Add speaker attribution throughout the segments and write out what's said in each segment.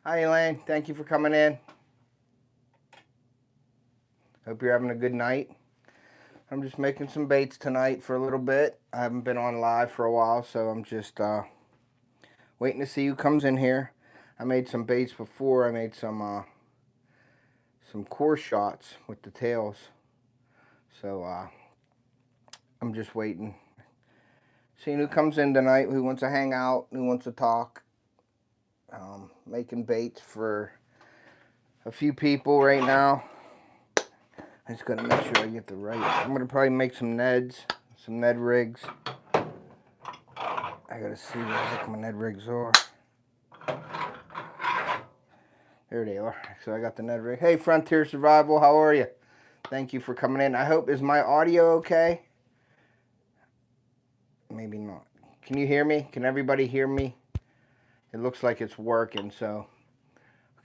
Speaker 1: Hi, Elaine. Thank you for coming in. Hope you're having a good night. I'm just making some baits tonight for a little bit. I haven't been on live for a while, so I'm just waiting to see who comes in here. I made some baits before. I made some core shots with the tails. So I'm just waiting. Seeing who comes in tonight, who wants to hang out, who wants to talk. Making baits for a few people right now. I just gotta make sure I get the right. I'm gonna probably make some Neds, some Ned rigs. I gotta see where the heck my Ned rigs are. There they are. So I got the Ned rig. Hey, Frontier Survival, how are you? Thank you for coming in. I hope, is my audio okay? Maybe not. Can you hear me? Can everybody hear me? It looks like it's working, so.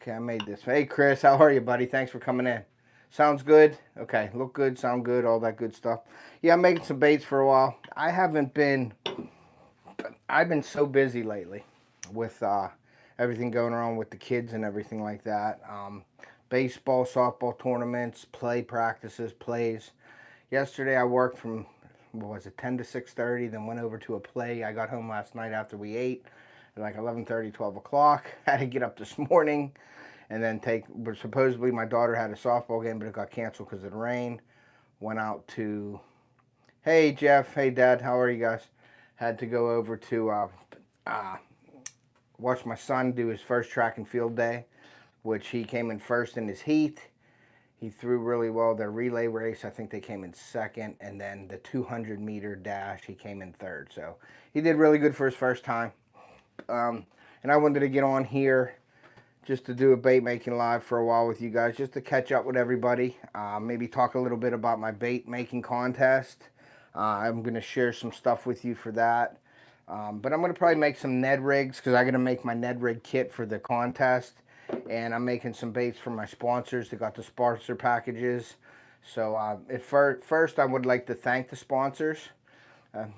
Speaker 1: Okay, I made this. Hey, Chris, how are you, buddy? Thanks for coming in. Sounds good? Okay, look good, sound good, all that good stuff. Yeah, I'm making some baits for a while. I've been so busy lately with everything going on with the kids and everything like that. Baseball, softball tournaments, play practices, plays. Yesterday I worked from, what was it, 10 to 6:30, then went over to a play. I got home last night after we ate at like 11:30, 12 o'clock. Had to get up this morning and then supposedly my daughter had a softball game, but it got canceled because of the rain. Went out to, hey Jeff, hey Dad, how are you guys? Had to go over to watch my son do his first track and field day, which he came in first in his heat. He threw really well. The relay race, I think they came in second, and then the 200-meter dash, he came in third. So he did really good for his first time. And I wanted to get on here just to do a bait making live for a while with you guys, just to catch up with everybody. Maybe talk a little bit about my bait making contest. I'm going to share some stuff with you for that. But I'm going to probably make some Ned rigs because I'm going to make my Ned rig kit for the contest. And I'm making some baits for my sponsors that got the sponsor packages. So first I would like to thank the sponsors.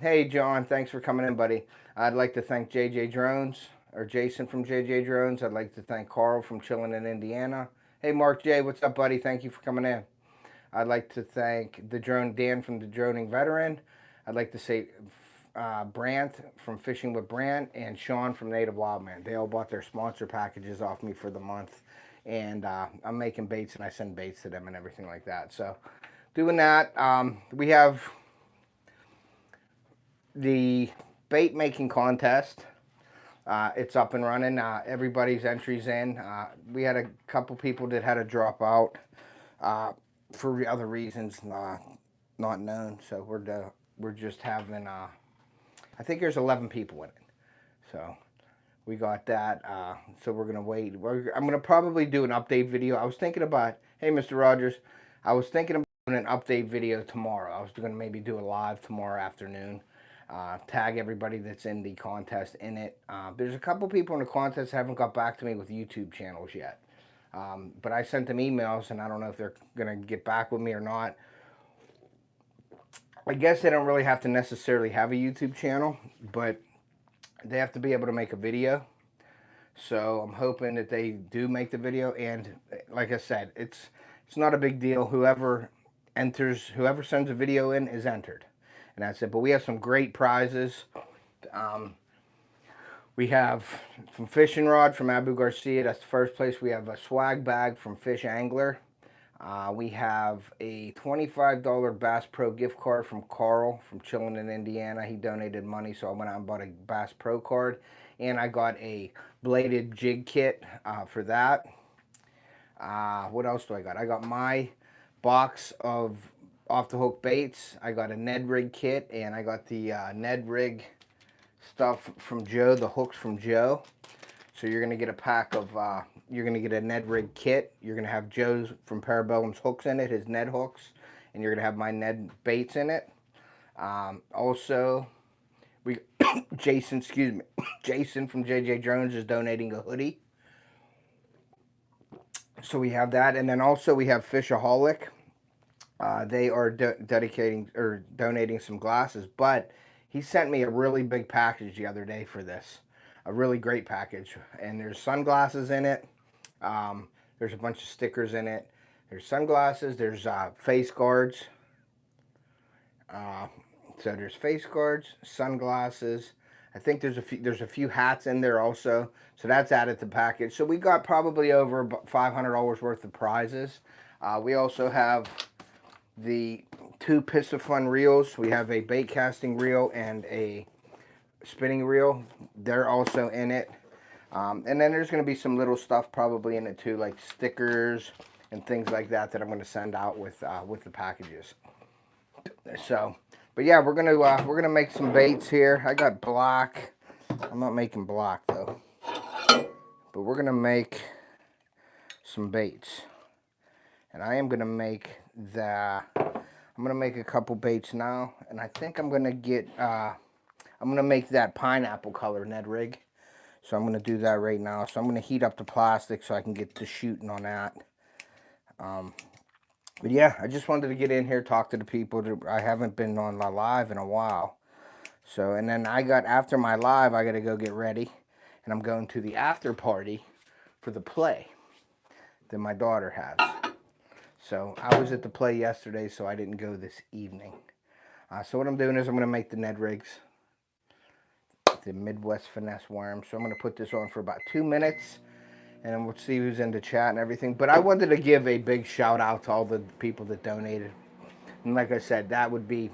Speaker 1: Hey John, thanks for coming in, buddy. I'd like to thank JJ Drones, or Jason from JJ Drones. I'd like to thank Carl from Chillin' in Indiana. Hey Mark J, what's up, buddy? Thank you for coming in. I'd like to thank the drone Dan from the Droning Veteran. I'd like to say Brant from Fishing with Brant and Sean from Native Wildman. They all bought their sponsor packages off me for the month, and I'm making baits and I send baits to them and everything like that. So doing that, we have the bait making contest. It's up and running. Everybody's entries in. We had a couple people that had to drop out for other reasons not known. So we're just having. I think there's 11 people in it. So we got that. So we're gonna wait. I'm gonna probably do an update video. I was thinking about. Hey, Mr. Rogers. I was thinking about doing an update video tomorrow. I was gonna maybe do a live tomorrow afternoon. Tag everybody that's in the contest in it. There's a couple people in the contest that haven't got back to me with YouTube channels yet. But I sent them emails, and I don't know if they're going to get back with me or not. I guess they don't really have to necessarily have a YouTube channel, but they have to be able to make a video. So I'm hoping that they do make the video. And like I said, it's not a big deal. Whoever sends a video in is entered. And that's it. But we have some great prizes. We have some fishing rod from Abu Garcia. That's the first place. We have a swag bag from FishAngler. We have a $25 Bass Pro gift card from Carl from Chillin' in Indiana. He donated money, so I went out and bought a Bass Pro card. And I got a bladed jig kit for that. What else do I got? I got my box of off the hook baits. I got a Ned rig kit, and I got the Ned rig stuff from Joe, the hooks from Joe. So you're gonna get a pack of you're gonna get a Ned rig kit. You're gonna have Joe's from Parabellum's hooks in it, his Ned hooks, and you're gonna have my Ned baits in it. Also, Jason from JJ Drones is donating a hoodie. So we have that, and then also we have Fishoholic. They are donating some glasses, but he sent me a really big package the other day for this. a really great package. And there's sunglasses in it. There's a bunch of stickers in it. There's sunglasses. There's face guards. So there's face guards, sunglasses. I think there's a few hats in there also. So that's added to the package. So we got probably over $500 worth of prizes. We also have the 2 Piscifun reels. We have a bait casting reel and a spinning reel. They're also in it. And then there's going to be some little stuff probably in it too, like stickers and things like that that I'm going to send out with the packages. So, but yeah, we're gonna make some baits here. I got black. I'm not making black though, but we're gonna make some baits, and I am gonna make I'm gonna make a couple baits now, and I think I'm gonna get I'm gonna make that pineapple color Ned rig. So I'm gonna do that right now. So I'm gonna heat up the plastic so I can get to shooting on that. But yeah, I just wanted to get in here, talk to the people. I haven't been on my live in a while. So, and then after my live, I got to go get ready. And I'm going to the after party for the play that my daughter has. So, I was at the play yesterday, so I didn't go this evening. So what I'm doing is I'm going to make the Ned rigs. The Midwest Finesse worm. So I'm going to put this on for about 2 minutes. And then we'll see who's in the chat and everything. But I wanted to give a big shout out to all the people that donated. And like I said, that would be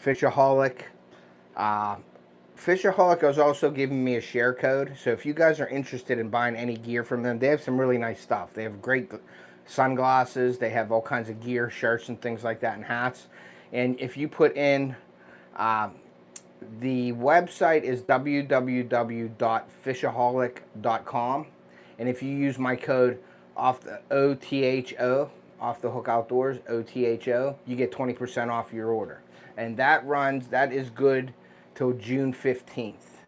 Speaker 1: Fishoholic. Fishoholic is also giving me a share code. So if you guys are interested in buying any gear from them, they have some really nice stuff. They have great sunglasses. They have all kinds of gear, shirts and things like that, and hats. And if you put in... the website is www.fishoholic.com. And if you use my code OTHO, Off the Hook Outdoors, OTHO, you get 20% off your order. And that is good till June 15th.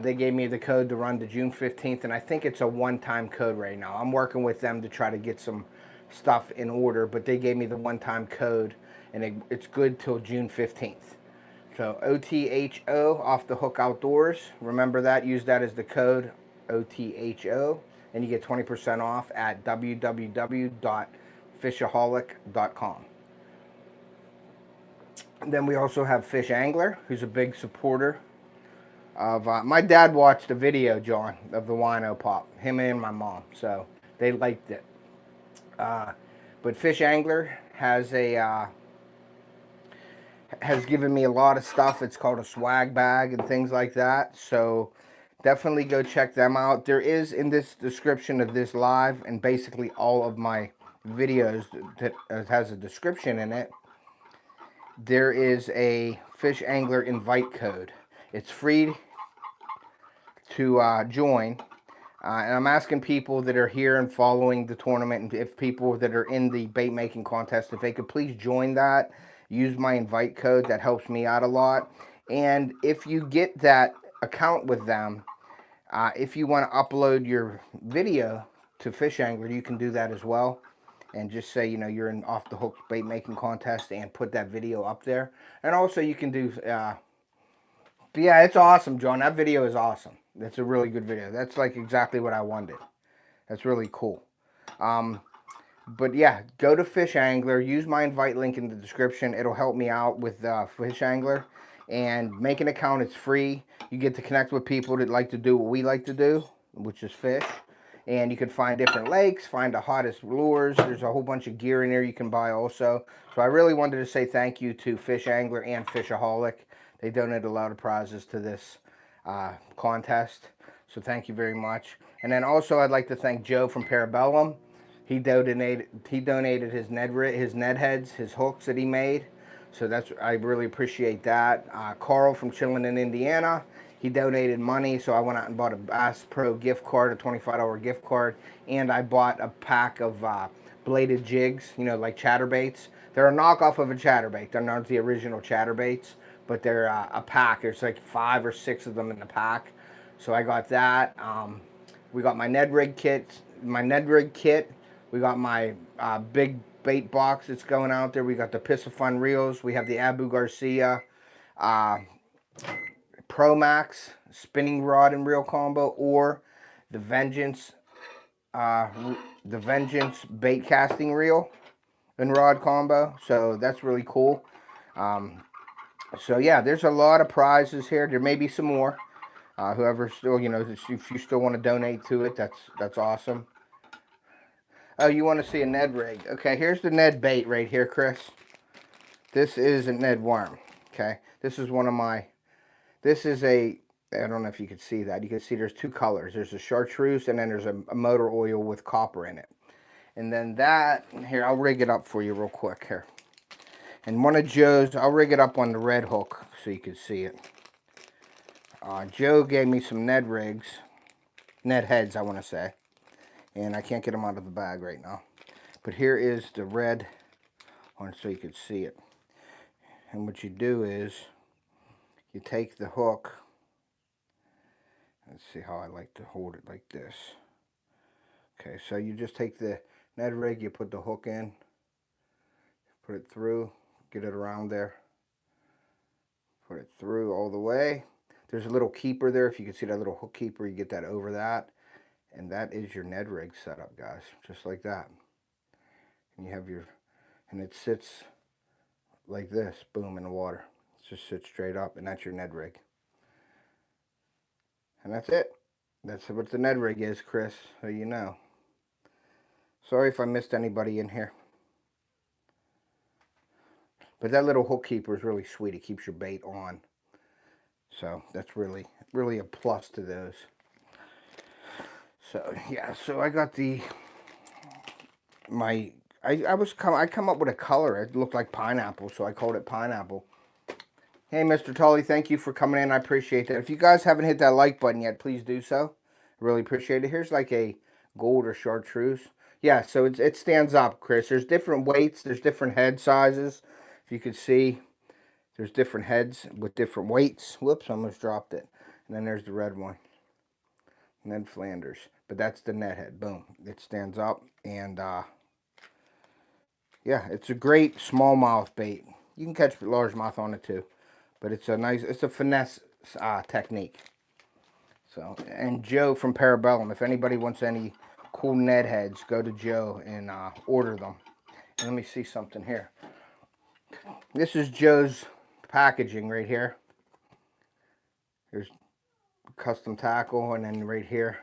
Speaker 1: They gave me the code to run to June 15th, and I think it's a one-time code right now. I'm working with them to try to get some stuff in order, but they gave me the one-time code, and it's good till June 15th. So OTHO, Off the Hook Outdoors. Remember that. Use that as the code, OTHO, and you get 20% off at www.fishoholic.com. Then we also have FishAngler, who's a big supporter of... my dad watched a video, John, of the Wino Pop. Him and my mom. So they liked it. But FishAngler has given me a lot of stuff. It's called a swag bag and things like that. So definitely go check them out. There is in this description of this live and basically all of my videos that has a description in it. There is a FishAngler invite code. It's free to join. And I'm asking people that are here and following the tournament, and if people that are in the bait making contest, if they could please join that. Use my invite code. That helps me out a lot. And if you get that account with them, if you want to upload your video to FishAngler, you can do that as well. And just say, you know, you're in Off the Hook bait making contest and put that video up there. And also you can do, but yeah, it's awesome, John. That video is awesome. That's a really good video. That's like exactly what I wanted. That's really cool. But yeah, go to FishAngler. Use my invite link in the description. It'll help me out with FishAngler. And make an account. It's free. You get to connect with people that like to do what we like to do, which is fish. And you can find different lakes, find the hottest lures. There's a whole bunch of gear in there you can buy also. So I really wanted to say thank you to FishAngler and Fishoholic. They donated a lot of prizes to this contest. So thank you very much. And then also I'd like to thank Joe from Parabellum. He donated his Ned heads, his hooks that he made. So I really appreciate that. Carl from Chillin' in Indiana. He donated money, so I went out and bought a Bass Pro gift card, a $25 gift card, and I bought a pack of bladed jigs, you know, like chatterbaits. They're a knockoff of a chatterbait. They're not the original chatterbaits, but they're a pack. There's like 5 or 6 of them in the pack. So I got that. We got my Ned rig kit. We got my big bait box that's going out there. We got the Piscifun reels. We have the Abu Garcia Pro Max spinning rod and reel combo, or the Vengeance bait casting reel and rod combo. So that's really cool. So yeah, there's a lot of prizes here. There may be some more. Whoever still, you know, if you still want to donate to it, that's awesome. Oh, you want to see a Ned rig? Okay, here's the Ned bait right here, Chris. This is a Ned worm. Okay, this is one of my. This is a. I don't know if you can see that. You can see there's two colors. There's a chartreuse, and then there's a motor oil with copper in it. And then that here, I'll rig it up for you real quick here. And one of Joe's, I'll rig it up on the red hook so you can see it. Joe gave me some Ned rigs, Ned heads, I want to say. And I can't get them out of the bag right now. But here is the red one so you can see it. And what you do is, you take the hook. Let's see how I like to hold it like this. Okay, so you just take the Ned rig, you put the hook in, put it through, get it around there, put it through all the way. There's a little keeper there. If you can see that little hook keeper, you get that over that. And that is your Ned rig setup, guys. Just like that. And you have your, and it sits like this, boom, in the water. It just sits straight up, and that's your Ned rig. And that's it. That's what the Ned rig is, Chris, so you know. Sorry if I missed anybody in here. But that little hook keeper is really sweet. It keeps your bait on. So that's really a plus to those. So yeah, so I got I come up with a color. It looked like pineapple, so I called it pineapple. Hey, Mr. Tully, thank you for coming in. I appreciate that. If you guys haven't hit that like button yet, please do so. Really appreciate it. Here's like a gold or chartreuse. Yeah, so it stands up, Chris. There's different weights. There's different head sizes. If you could see, there's different heads with different weights. Whoops, I almost dropped it. And then there's the red one. Ned Flanders. But that's the Ned head. Boom. It stands up. And, yeah, it's a great smallmouth bait. You can catch largemouth on it, too. But it's a finesse technique. So, and Joe from Parabellum, if anybody wants any cool Ned heads, go to Joe and order them. And let me see something here. This is Joe's packaging right here. There's custom tackle, and then right here,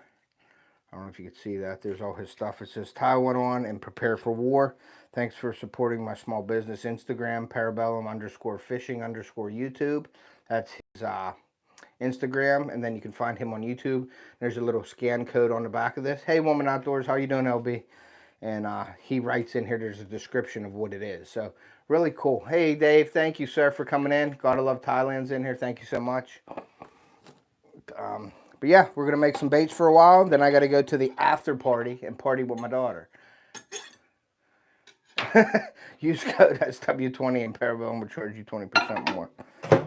Speaker 1: I don't know if you can see that, there's all his stuff. It says tie one on and prepare for war. Thanks for supporting my small business. Instagram, Parabellum_fishing_YouTube. That's his Instagram, and then you can find him on YouTube. There's a little scan code on the back of this. Hey, Woman Outdoors, how you doing, LB? And he writes in here, there's a description of what it is. So, really cool. Hey, Dave, thank you, sir, for coming in. Gotta love Thailand's in here. Thank you so much. But yeah, we're going to make some baits for a while. Then I got to go to the after party and party with my daughter. Use code SW20 and Parabellum will charge you 20% more.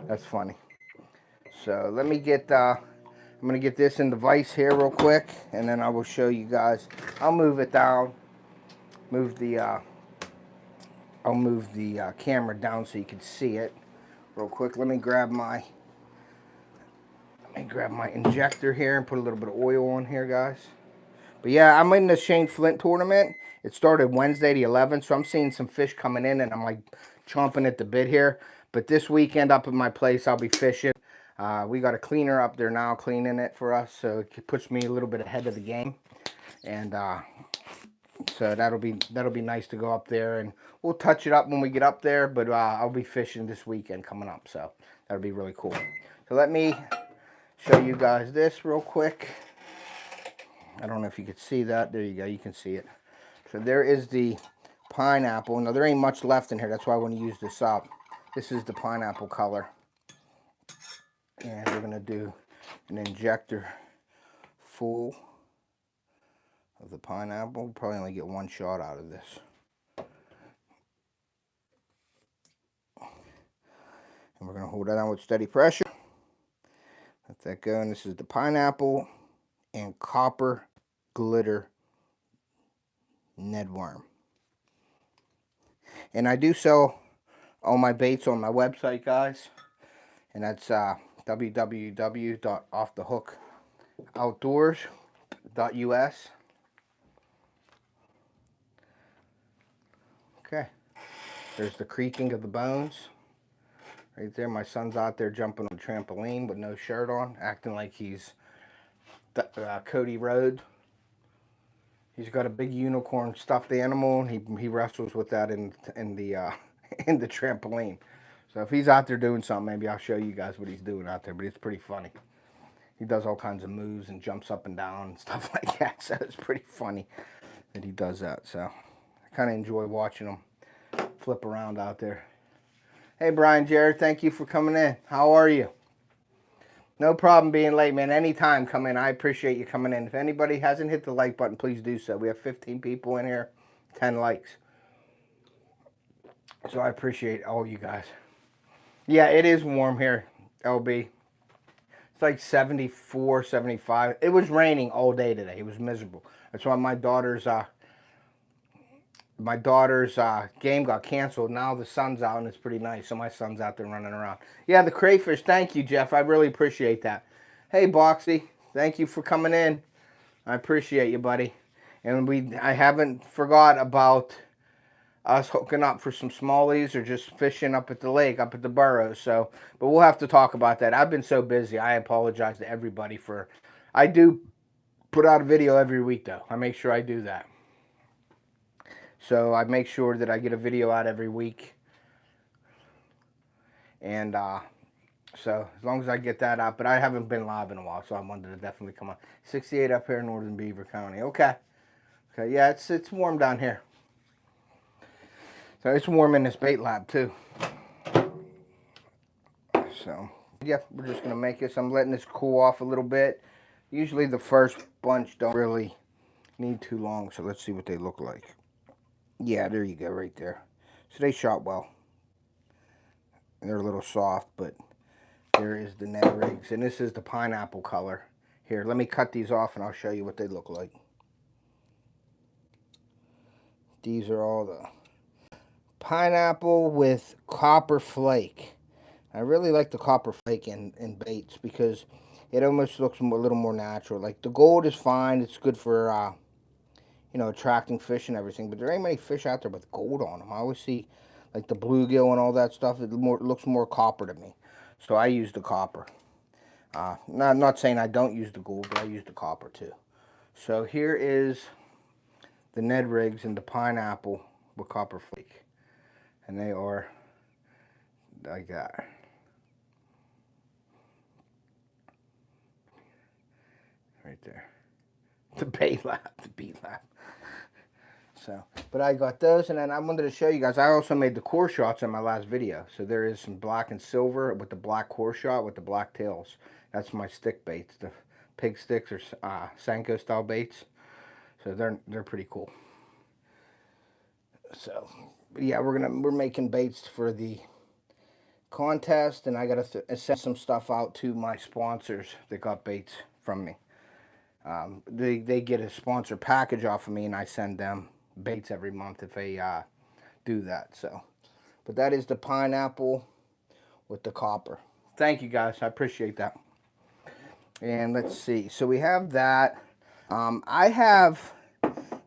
Speaker 1: That's funny. So let me get, I'm going to get this in the vise here real quick. And then I will show you guys. I'll move it down. I'll move the camera down so you can see it real quick. Let me grab my injector here and put a little bit of oil on here, guys. But yeah, I'm in the Shane Flint tournament. It started Wednesday the 11th, so I'm seeing some fish coming in, and I'm like chomping at the bit here. But this weekend up at my place, I'll be fishing. We got a cleaner up there now cleaning it for us, so it puts me a little bit ahead of the game. And so that'll be nice to go up there, and we'll touch it up when we get up there. But I'll be fishing this weekend coming up, so that'll be really cool. So let me show you guys this real quick. I don't know if you could see that. There you go. You can see it. So there is the pineapple. Now, there ain't much left in here. That's why I want to use this up. This is the pineapple color. And we're going to do an injector full of the pineapple. We'll probably only get one shot out of this. And we're going to hold that down with steady pressure. Let that go. And this is the pineapple and copper glitter Ned worm. And I do sell all my baits on my website, guys. And that's www.offthehookoutdoors.us. Okay, there's the creaking of the bones. Right there, my son's out there jumping on a trampoline with no shirt on, acting like he's Cody Rhodes. He's got a big unicorn stuffed animal, and he wrestles with that in the in the trampoline. So if he's out there doing something, maybe I'll show you guys what he's doing out there. But it's pretty funny. He does all kinds of moves and jumps up and down and stuff like that. So it's pretty funny that he does that. So I kind of enjoy watching him flip around out there. Hey, Brian Jared, thank you for coming in. How are you? No problem being late, man. Anytime, come in. I appreciate you coming in. If anybody hasn't hit the like button, please do so. We have 15 people in here, 10 likes. So I appreciate all you guys. Yeah, it is warm here, LB. It's like 74, 75. It was raining all day today. It was miserable. That's why my daughter's game got canceled. Now the sun's out and it's pretty nice. So my son's out there running around. Yeah, the crayfish. Thank you, Jeff. I really appreciate that. Hey, Boxy. Thank you for coming in. I appreciate you, buddy. And I haven't forgot about us hooking up for some smallies or just fishing up at the lake, up at the burrows. So, but we'll have to talk about that. I've been so busy. I apologize to everybody for. I do put out a video every week, though. I make sure I do that. So I make sure that I get a video out every week. And so as long as I get that out, but I haven't been live in a while, so I wanted to definitely come on. 68 up here in northern Beaver County. Okay. Okay, yeah, it's warm down here. So it's warm in this bait lab too. So yeah, we're just gonna make this. I'm letting this cool off a little bit. Usually the first bunch don't really need too long, so let's see what they look like. Yeah, there you go, right there. So they shot well. And they're a little soft, but there is the Ned rigs. And this is the pineapple color. Here, let me cut these off and I'll show you what they look like. These are all the pineapple with copper flake. I really like the copper flake in baits because it almost looks a little more natural. Like the gold is fine. It's good for, you know, attracting fish and everything. But there ain't many fish out there with gold on them. I always see like the bluegill and all that stuff. It looks more copper to me. So I use the copper. Not saying I don't use the gold, but I use the copper too. So here is the Ned rigs and the pineapple with copper flake. And they are like that. Right there. The bait lab, the bait lab. So, but I got those, and then I wanted to show you guys, I also made the core shots in my last video. So there is some black and silver with the black core shot with the black tails. That's my stick baits. The pig sticks or Senko style baits. So they're pretty cool. So, yeah, we're making baits for the contest, and I gotta send some stuff out to my sponsors that got baits from me. They get a sponsor package off of me, and I send them baits every month if they do that. So, but that is the pineapple with the copper. Thank you guys, I appreciate that. And let's see, so we have that. I have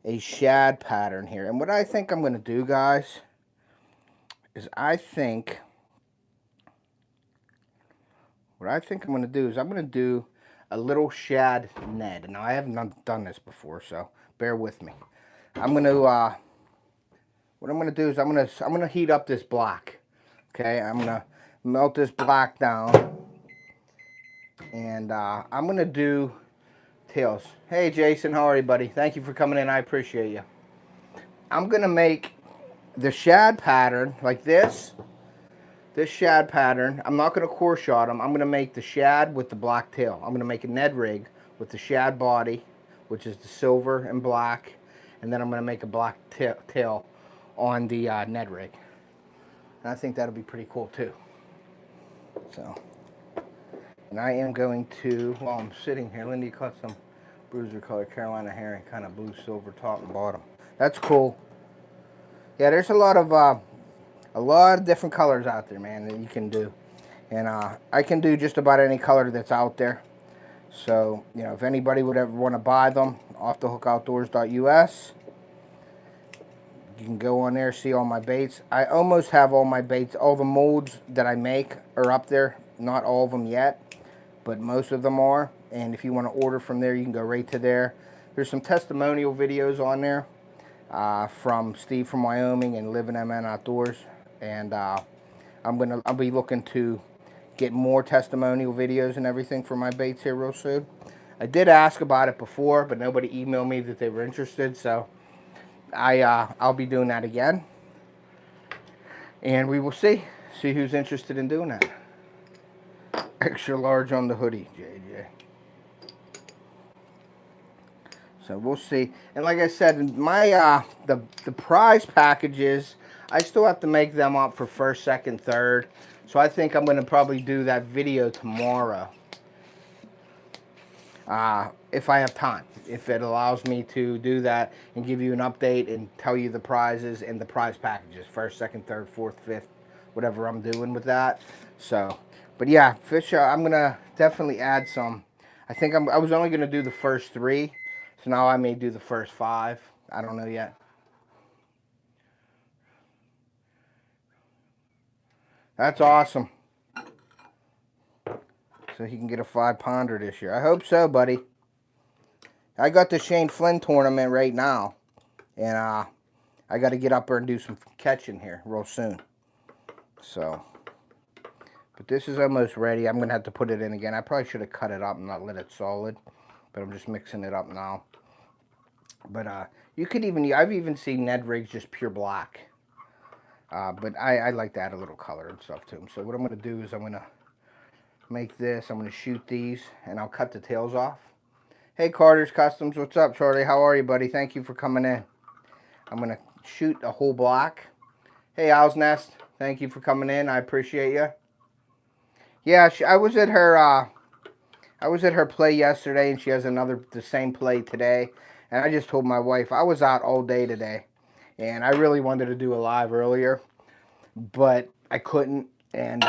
Speaker 1: a shad pattern here, and what I think I'm going to do, guys, is I'm going to do a little shad Ned. Now I haven't done this before, so bear with me. What I'm gonna do is I'm gonna heat up this black. Okay, I'm gonna melt this black down, and I'm gonna do tails. Hey Jason, how are you, buddy? Thank you for coming in. I appreciate you. I'm gonna make the shad pattern like this. This shad pattern, I'm not going to core shot them. I'm going to make the shad with the black tail. I'm going to make a Ned rig with the shad body, which is the silver and black. And then I'm going to make a black tail on the Ned rig. And I think that'll be pretty cool too. So, and I am going to, while I'm sitting here, Lindy caught some bruiser color Carolina herring, kind of blue silver top and bottom. That's cool. Yeah, there's a lot of different colors out there, man, that you can do. And I can do just about any color that's out there. So, you know, if anybody would ever want to buy them, offthehookoutdoors.us. You can go on there, see all my baits. I almost have all my baits. All the molds that I make are up there. Not all of them yet, but most of them are. And if you want to order from there, you can go right to there. There's some testimonial videos on there from Steve from Wyoming and Living MN Outdoors. And I'll be looking to get more testimonial videos and everything for my baits here real soon. I did ask about it before, but nobody emailed me that they were interested, so I'll be doing that again, and we will see who's interested in doing that. Extra large on the hoodie, JJ. So we'll see. And like I said, my the prize packages, I still have to make them up for first, second, third. So I think I'm going to probably do that video tomorrow. If I have time, if it allows me to do that and give you an update and tell you the prizes and the prize packages, first, second, third, fourth, fifth, whatever I'm doing with that. So, but yeah, I'm gonna definitely add some. I think I was only gonna do the first 3, so now I may do the first 5. I don't know yet. That's awesome. So he can get a 5-pounder this year. I hope so, buddy. I got the Shane Flynn tournament right now, and I got to get up there and do some catching here real soon. So, but this is almost ready. I'm gonna have to put it in again. I probably should have cut it up and not let it solid, but I'm just mixing it up now. But you could even, I've even seen Ned rigs just pure black. But I like to add a little color and stuff to them. So what I'm gonna do is I'm gonna make this. I'm gonna shoot these, and I'll cut the tails off. Hey, Carter's Customs, what's up, Charlie? How are you, buddy? Thank you for coming in. I'm gonna shoot a whole block. Hey, Owl's Nest, thank you for coming in. I appreciate you. Yeah, I was at her play yesterday, and she has the same play today. And I just told my wife I was out all day today, and I really wanted to do a live earlier, but I couldn't. And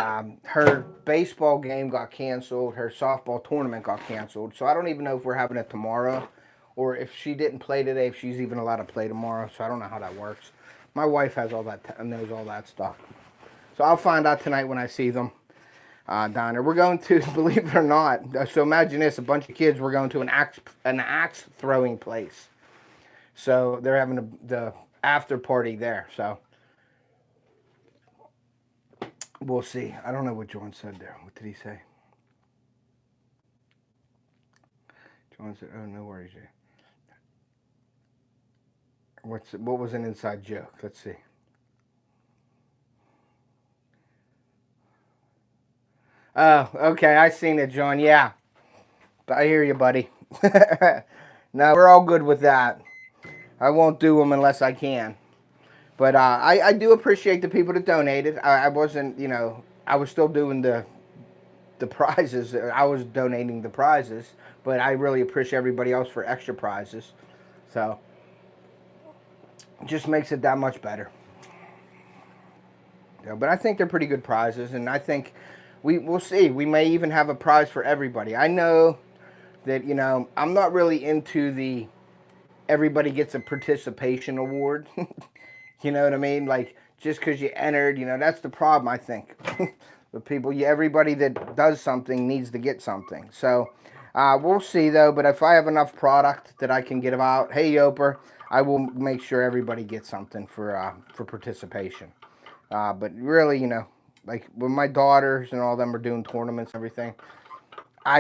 Speaker 1: her baseball game got canceled. Her softball tournament got canceled. So I don't even know if we're having it tomorrow, or if she didn't play today, if she's even allowed to play tomorrow. So I don't know how that works. My wife has all that, knows all that stuff. So I'll find out tonight when I see them down there. We're going to, believe it or not, so imagine this, a bunch of kids, we're going to an axe throwing place. So they're having the after party there. So we'll see. I don't know what John said there. What did he say? John said, oh, no worries, Jay. What was an inside joke? Let's see. Oh, okay. I seen it, John. Yeah. I hear you, buddy. No, we're all good with that. I won't do them unless I can. But I do appreciate the people that donated. I wasn't, you know, I was still doing the prizes. I was donating the prizes, but I really appreciate everybody else for extra prizes. So it just makes it that much better. Yeah, but I think they're pretty good prizes, and I think we'll see. We may even have a prize for everybody. I know that, you know, I'm not really into the everybody gets a participation award. You know what I mean? Like, just because you entered, you know, that's the problem, I think. With people, everybody that does something needs to get something. So we'll see, though. But if I have enough product that I can get out, hey, Yoper, I will make sure everybody gets something for participation. But really, you know, like when my daughters and all them are doing tournaments and everything, I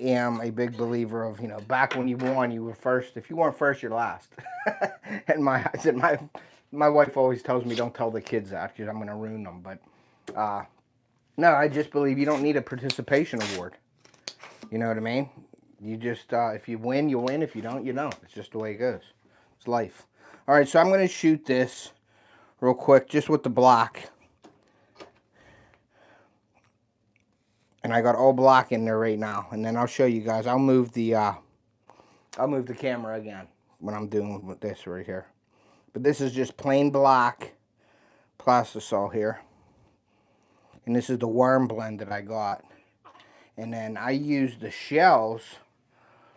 Speaker 1: am a big believer of, you know, back when you won, you were first. If you weren't first, you're last. And my wife always tells me don't tell the kids that because I'm going to ruin them. But no, I just believe you don't need a participation award. You know what I mean? You just, if you win, you win. If you don't, you don't. It's just the way it goes. It's life. All right, so I'm going to shoot this real quick just with the block. And I got all black in there right now. And then I'll show you guys. I'll move the camera again when I'm doing with this right here. But this is just plain black plastisol here. And this is the worm blend that I got. And then I use the shells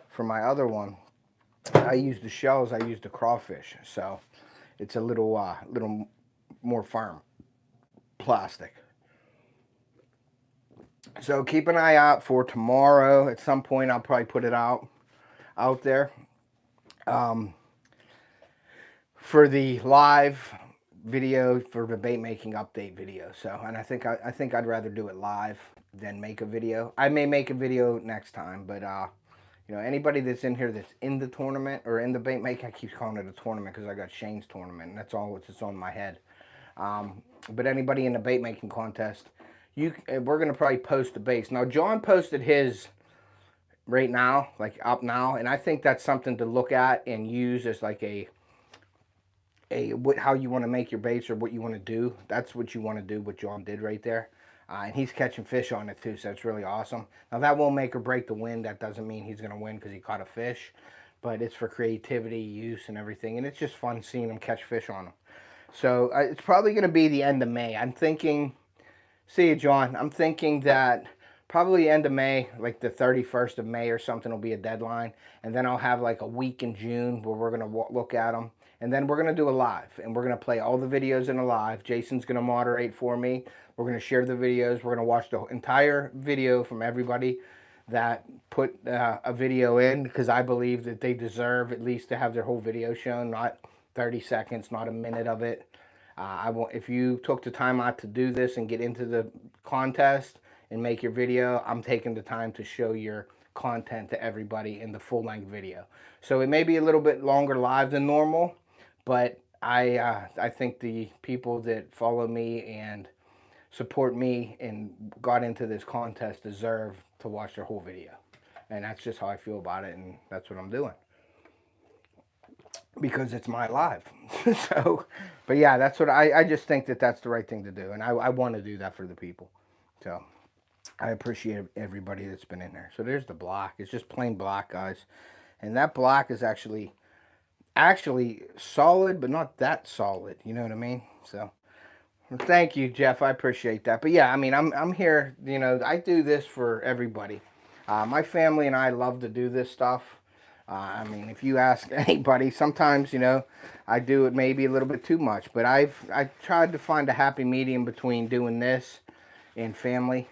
Speaker 1: for my other one. I use the shells, I use the crawfish. So it's a little more firm plastic. So keep an eye out for tomorrow. At some point, I'll probably put it out there for the live video, for the bait making update video. So, and I think I'd rather do it live than make a video. I may make a video next time, but you know, anybody that's in here that's in the tournament or in the bait making, I keep calling it a tournament because I got Shane's tournament, and that's all it's on my head. But anybody in the bait making contest, we're gonna probably post the baits. Now John posted his right now, like up now, and I think that's something to look at and use as like how you want to make your baits or what you want to do. That's what you want to do, what John did right there. And he's catching fish on it too, so it's really awesome. Now that won't make or break the win. That doesn't mean he's gonna win because he caught a fish, but it's for creativity, use, and everything, and it's just fun seeing him catch fish on them. So it's probably gonna be the end of May. I'm thinking. See you, John. I'm thinking that probably end of May, like the 31st of May or something will be a deadline. And then I'll have like a week in June where we're going to look at them. And then we're going to do a live. And we're going to play all the videos in a live. Jason's going to moderate for me. We're going to share the videos. We're going to watch the entire video from everybody that put a video in, because I believe that they deserve at least to have their whole video shown, not 30 seconds, not a minute of it. If you took the time out to do this and get into the contest and make your video, I'm taking the time to show your content to everybody in the full-length video. So it may be a little bit longer live than normal, but I think the people that follow me and support me and got into this contest deserve to watch their whole video. And that's just how I feel about it, and that's what I'm doing, because it's my live. So, but yeah, that's what I just think that that's the right thing to do. And I want to do that for the people. So I appreciate everybody that's been in there. So there's the black. It's just plain black, guys. And that black is actually solid, but not that solid. You know what I mean? So thank you, Jeff. I appreciate that. But yeah, I mean, I'm here, you know, I do this for everybody. My family and I love to do this stuff. I mean, if you ask anybody, sometimes, you know, I do it maybe a little bit too much, but I've tried to find a happy medium between doing this and family.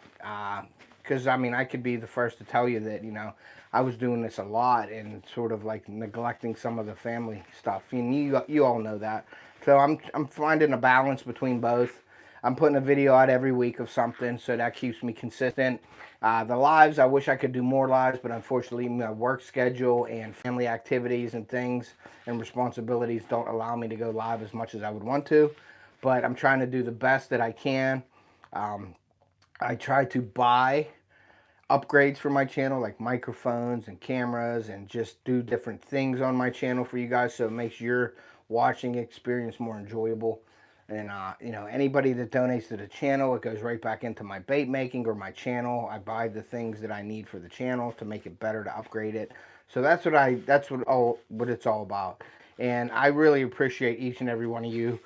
Speaker 1: Because, I mean, I could be the first to tell you that, you know, I was doing this a lot and sort of like neglecting some of the family stuff. And you all know that. So I'm finding a balance between both. I'm putting a video out every week of something, so that keeps me consistent. The lives, I wish I could do more lives, but unfortunately my work schedule and family activities and things and responsibilities don't allow me to go live as much as I would want to. But I'm trying to do the best that I can. I try to buy upgrades for my channel, like microphones and cameras, and just do different things on my channel for you guys, so it makes your watching experience more enjoyable. And you know, anybody that donates to the channel, it goes right back into my bait making or my channel. I buy the things that I need for the channel to make it better, to upgrade it. So that's what it's all about. And I really appreciate each and every one of you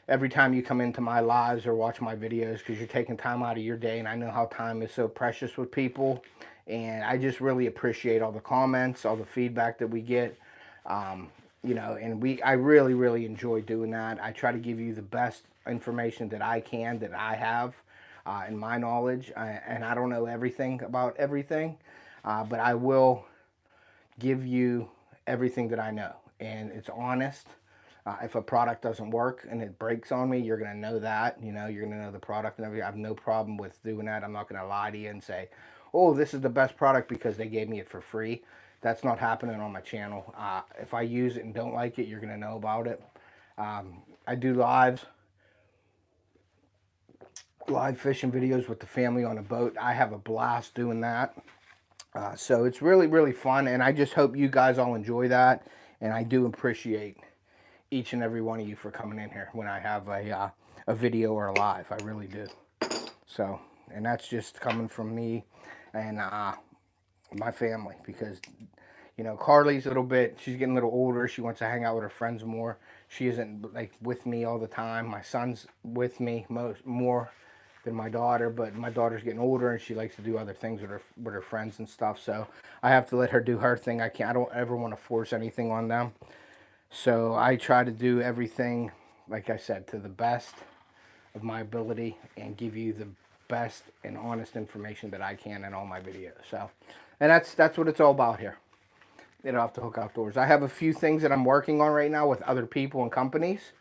Speaker 1: every time you come into my lives or watch my videos, because you're taking time out of your day, and I know how time is so precious with people. And I just really appreciate all the comments, all the feedback that we get. You know, and I really, really enjoy doing that. I try to give you the best information that I can, that I have in my knowledge. And I don't know everything about everything, but I will give you everything that I know. And it's honest. If a product doesn't work and it breaks on me, you're going to know that. You know, you're going to know the product and everything. I have no problem with doing that. I'm not going to lie to you and say, oh, this is the best product because they gave me it for free. That's not happening on my channel. If I use it and don't like it, you're going to know about it. I do live fishing videos with the family on a boat. I have a blast doing that. So it's really, really fun, and I just hope you guys all enjoy that. And I do appreciate each and every one of you for coming in here when I have a video or a live. I really do. So, and that's just coming from me and my family, because, you know, Carly's a little bit, she's getting a little older. She wants to hang out with her friends more. She isn't like with me all the time. My son's with me more than my daughter, but my daughter's getting older and she likes to do other things with her friends and stuff. So I have to let her do her thing. I don't ever want to force anything on them. So I try to do everything, like I said, to the best of my ability and give you the best and honest information that I can in all my videos. So, and that's what it's all about here. Off the Hook Outdoors. I have a few things that I'm working on right now with other people and companies,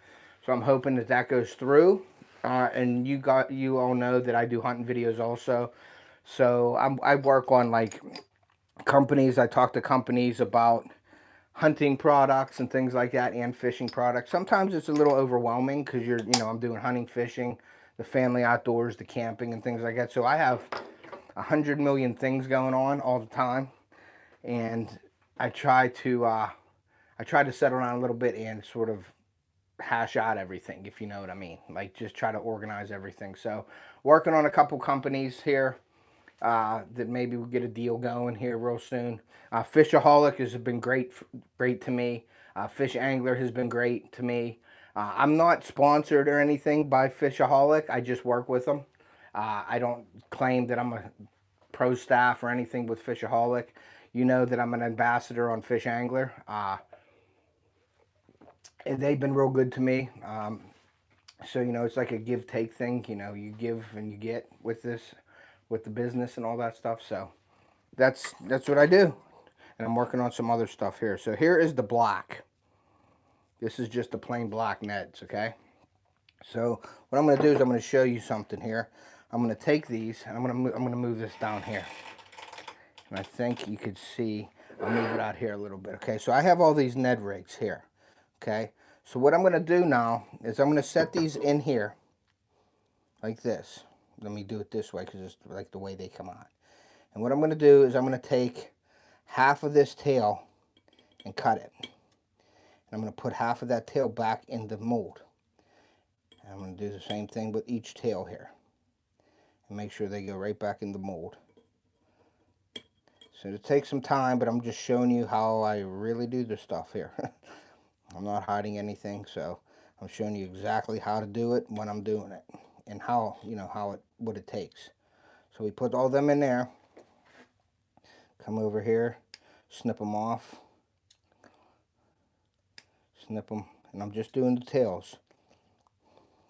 Speaker 1: so I'm hoping that goes through. And you all know that I do hunting videos also, so I work on like companies. I talk to companies about hunting products and things like that, and fishing products. Sometimes it's a little overwhelming because I'm doing hunting, fishing, the family outdoors, the camping, and things like that. So I have 100 million things going on all the time, and I try to settle down a little bit and sort of hash out everything, if you know what I mean. Like, just try to organize everything. So working on a couple companies here that maybe we'll get a deal going here real soon. Fishoholic has been great to me. FishAngler has been great to me. I'm not sponsored or anything by Fishoholic. I just work with them. I don't claim that I'm a pro staff or anything with Fishoholic. You know that I'm an ambassador on FishAngler. And they've been real good to me. So, it's like a give-take thing. You give and you get with the business and all that stuff. So that's what I do. And I'm working on some other stuff here. So here is the black. This is just the plain black nets, okay? So what I'm going to do is I'm going to show you something here. I'm going to take these and I'm going to move this down here. And I think you could see, I'll move it out here a little bit. Okay, so I have all these Ned rigs here. Okay, so what I'm going to do now is I'm going to set these in here like this. Let me do it this way because it's like the way they come out. And what I'm going to do is I'm going to take half of this tail and cut it. And I'm going to put half of that tail back in the mold. And I'm going to do the same thing with each tail here. And make sure they go right back in the mold. So it takes some time, but I'm just showing you how I really do this stuff here. I'm not hiding anything, so I'm showing you exactly how to do it when I'm doing it, and how, what it takes. So we put all them in there. Come over here, snip them off. Snip them, and I'm just doing the tails.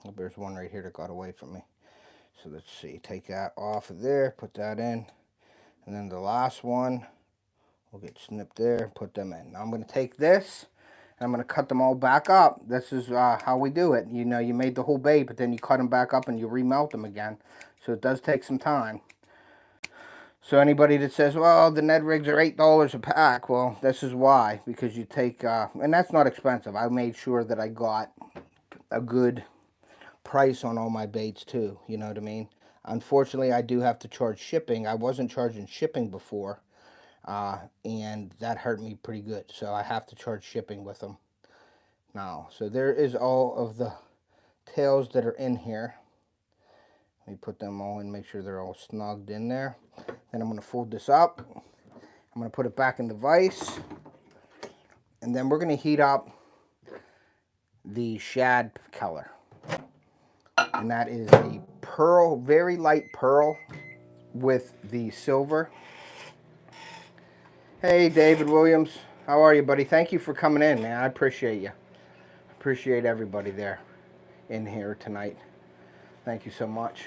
Speaker 1: Oh, there's one right here that got away from me. So let's see, take that off of there, put that in. And then the last one will get snipped there, put them in. Now I'm going to take this, and I'm going to cut them all back up. This is how we do it. You made the whole bait, but then you cut them back up and you remelt them again. So it does take some time. So anybody that says, well, the Ned rigs are $8 a pack, well, this is why. Because you take, and that's not expensive. I made sure that I got a good price on all my baits too. You know what I mean? Unfortunately, I do have to charge shipping. I wasn't charging shipping before, and that hurt me pretty good. So I have to charge shipping with them now. So there is all of the tails that are in here. Let me put them all in, make sure they're all snugged in there. Then I'm going to fold this up. I'm going to put it back in the vise. And then we're going to heat up the shad color. And that is the pearl, very light pearl with the silver. Hey, David Williams. How are you, buddy? Thank you for coming in, man. I appreciate you. Appreciate everybody there in here tonight. Thank you so much.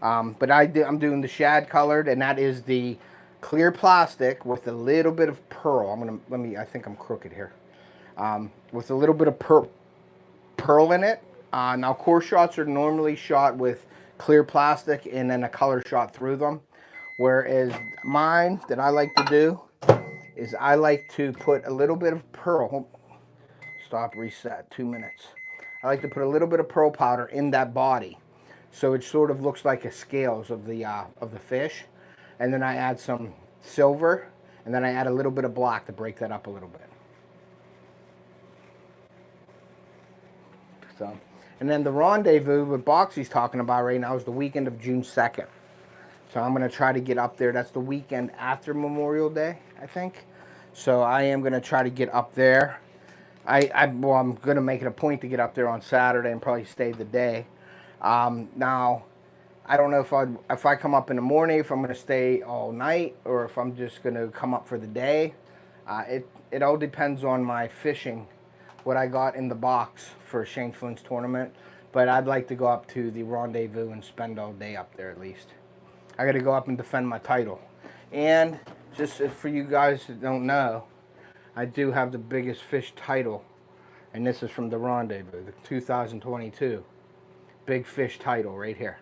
Speaker 1: But I'm doing the shad colored, and that is the clear plastic with a little bit of pearl. I think I'm crooked here. With a little bit of pearl in it. Now, core shots are normally shot with clear plastic and then a color shot through them. Whereas mine, that I like to do, is I like to put a little bit of pearl. Stop, reset, 2 minutes. I like to put a little bit of pearl powder in that body, so it sort of looks like a scales of the fish. And then I add some silver, and then I add a little bit of black to break that up a little bit. So, and then the rendezvous with Boxy's talking about right now is the weekend of June 2nd. So I'm going to try to get up there. That's the weekend after Memorial Day, I think. So I am going to try to get up there. I'm going to make it a point to get up there on Saturday and probably stay the day. Now, I don't know if I come up in the morning, if I'm going to stay all night, or if I'm just going to come up for the day. It all depends on my fishing, what I got in the box for Shane Flynn's tournament. But I'd like to go up to the rendezvous and spend all day up there at least. I got to go up and defend my title. And just for you guys that don't know, I do have the biggest fish title, and this is from the rendezvous, the 2022 big fish title right here.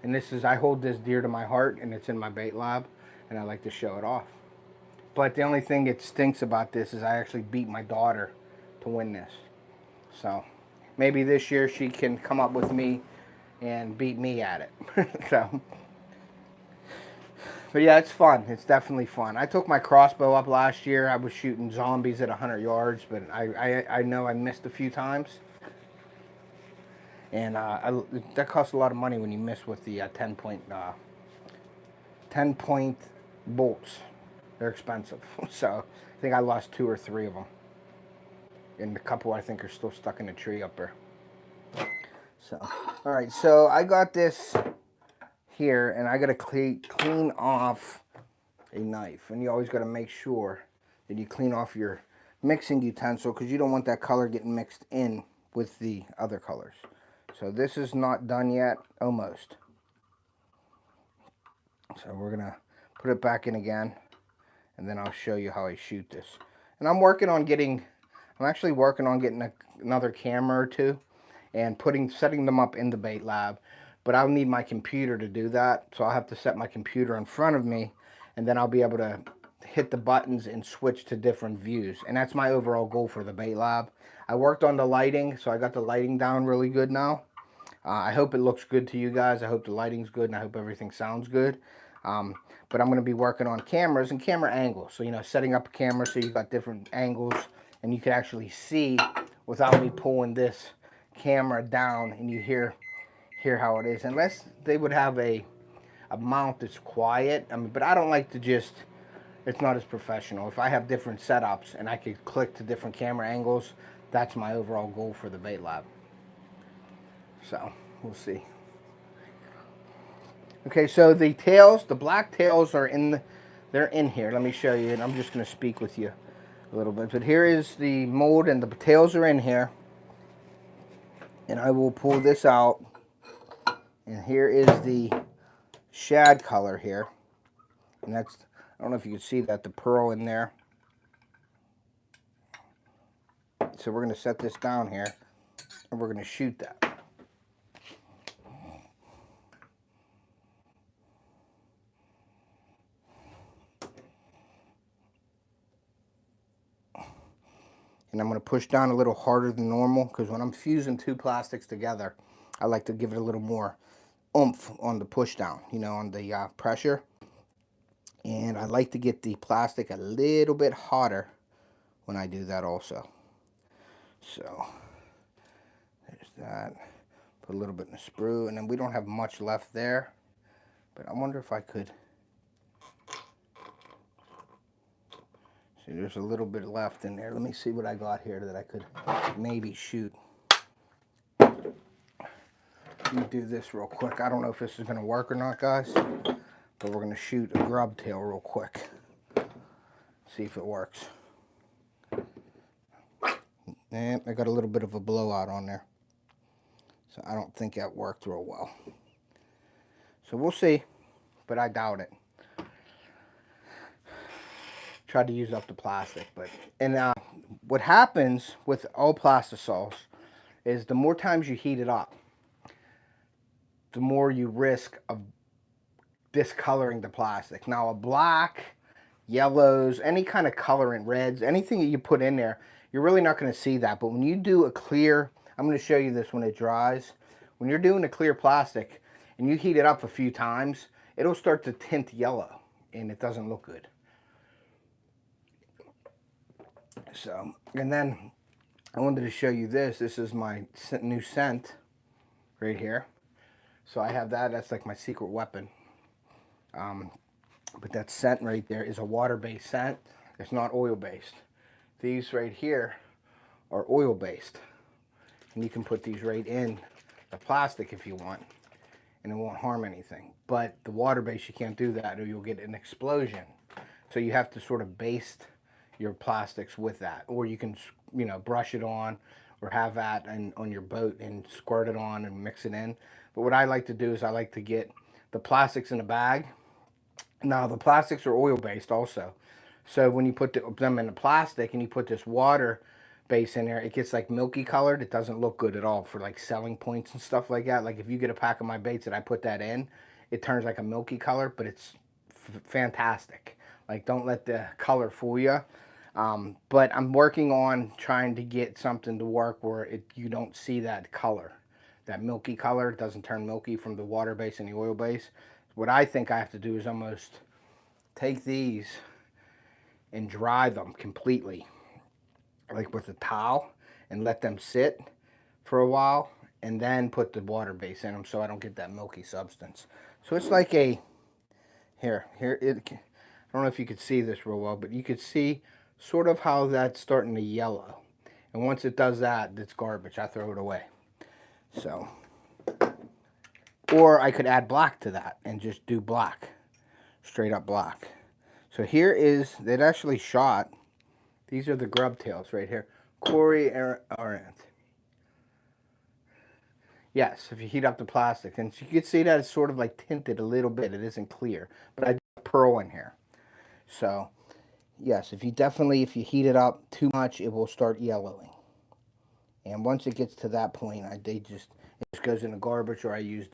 Speaker 1: And this is, I hold this dear to my heart, and it's in my bait lab, and I like to show it off. But the only thing that stinks about this is I actually beat my daughter to win this. So maybe this year she can come up with me and beat me at it. So, but yeah, it's fun. It's definitely fun. I took my crossbow up last year. I was shooting zombies at 100 yards, but I know I missed a few times. And that costs a lot of money when you miss with the 10 point bolts. They're expensive. So I think I lost 2 or 3 of them. And a couple I think are still stuck in a tree up there. So, all right, so I got this here, and I got to clean off a knife. And you always got to make sure that you clean off your mixing utensil, because you don't want that color getting mixed in with the other colors. So this is not done yet, almost. So we're gonna put it back in again, and then I'll show you how I shoot this. And I'm actually working on getting another camera or 2 and setting them up in the bait lab. But I'll need my computer to do that, so I'll have to set my computer in front of me, and then I'll be able to hit the buttons and switch to different views. And that's my overall goal for the bait lab. I worked on the lighting, so I got the lighting down really good now. I hope it looks good to you guys. I hope the lighting's good, and I hope everything sounds good. But I'm going to be working on cameras and camera angles. So, you know, setting up a camera so you've got different angles, and you can actually see without me pulling this camera down, and you hear how it is. Unless they would have a mount that's quiet. But I don't like to just, it's not as professional. If I have different setups and I could click to different camera angles, that's my overall goal for the bait lab. So, we'll see. Okay, so the tails, the black tails are they're in here. Let me show you, and I'm just going to speak with you a little bit. But here is the mold, and the tails are in here. And I will pull this out. And here is the shad color here. And that's, I don't know if you can see that, the pearl in there. So we're going to set this down here, and we're going to shoot that. And I'm going to push down a little harder than normal, because when I'm fusing 2 plastics together, I like to give it a little more oomph on the push down, you know, on the pressure. And I like to get the plastic a little bit hotter when I do that also. So there's that. Put a little bit in the sprue, and then we don't have much left there, but I wonder if I could. See, there's a little bit left in there. Let me see what I got here that I could maybe shoot. Let me do this real quick. I don't know if this is going to work or not, guys, but we're going to shoot a grub tail real quick. See if it works. And I got a little bit of a blowout on there, so I don't think that worked real well. So we'll see, but I doubt it. Tried to use up the plastic, but what happens with all plastisols is the more times you heat it up, the more you risk of discoloring the plastic. Now, a black, yellows, any kind of colorant, reds, anything that you put in there, you're really not going to see that. But when you do a clear, I'm going to show you this when it dries. When you're doing a clear plastic and you heat it up a few times, it'll start to tint yellow, and it doesn't look good. So, and then I wanted to show you this. This is my new scent right here. So I have that. That's like my secret weapon. But that scent right there is a water-based scent. It's not oil-based. These right here are oil-based. And you can put these right in the plastic if you want. and it won't harm anything. But the water base, you can't do that or you'll get an explosion. So you have to sort of baste your plastics with that, or you can, you know, brush it on or have that on your boat and squirt it on and mix it in. But what I like to do is I like to get the plastics in a bag. Now the plastics are oil based also. So when you put them in the plastic and you put this water base in there, it gets like milky colored. It doesn't look good at all for like selling points and stuff like that. Like if you get a pack of my baits and I put that in, it turns like a milky color, but it's fantastic. Like don't let the color fool you. But I'm working on trying to get something to work where you don't see that color. That milky color doesn't turn milky from the water base and the oil base. What I think I have to do is almost take these and dry them completely, like with a towel, and let them sit for a while, and then put the water base in them so I don't get that milky substance. So it's like a, I don't know if you could see this real well, but you could see sort of how that's starting to yellow. And once it does that, it's garbage. I throw it away. So, or I could add black to that and just do black, straight up black. So here is, it actually shot, these are the grub tails right here. Corey Arendt. Yes, if you heat up the plastic, and you can see that it's sort of like tinted a little bit. It isn't clear, but I have pearl in here. So, yes, if you heat it up too much, it will start yellowing. And once it gets to that point, it just goes in the garbage, or I use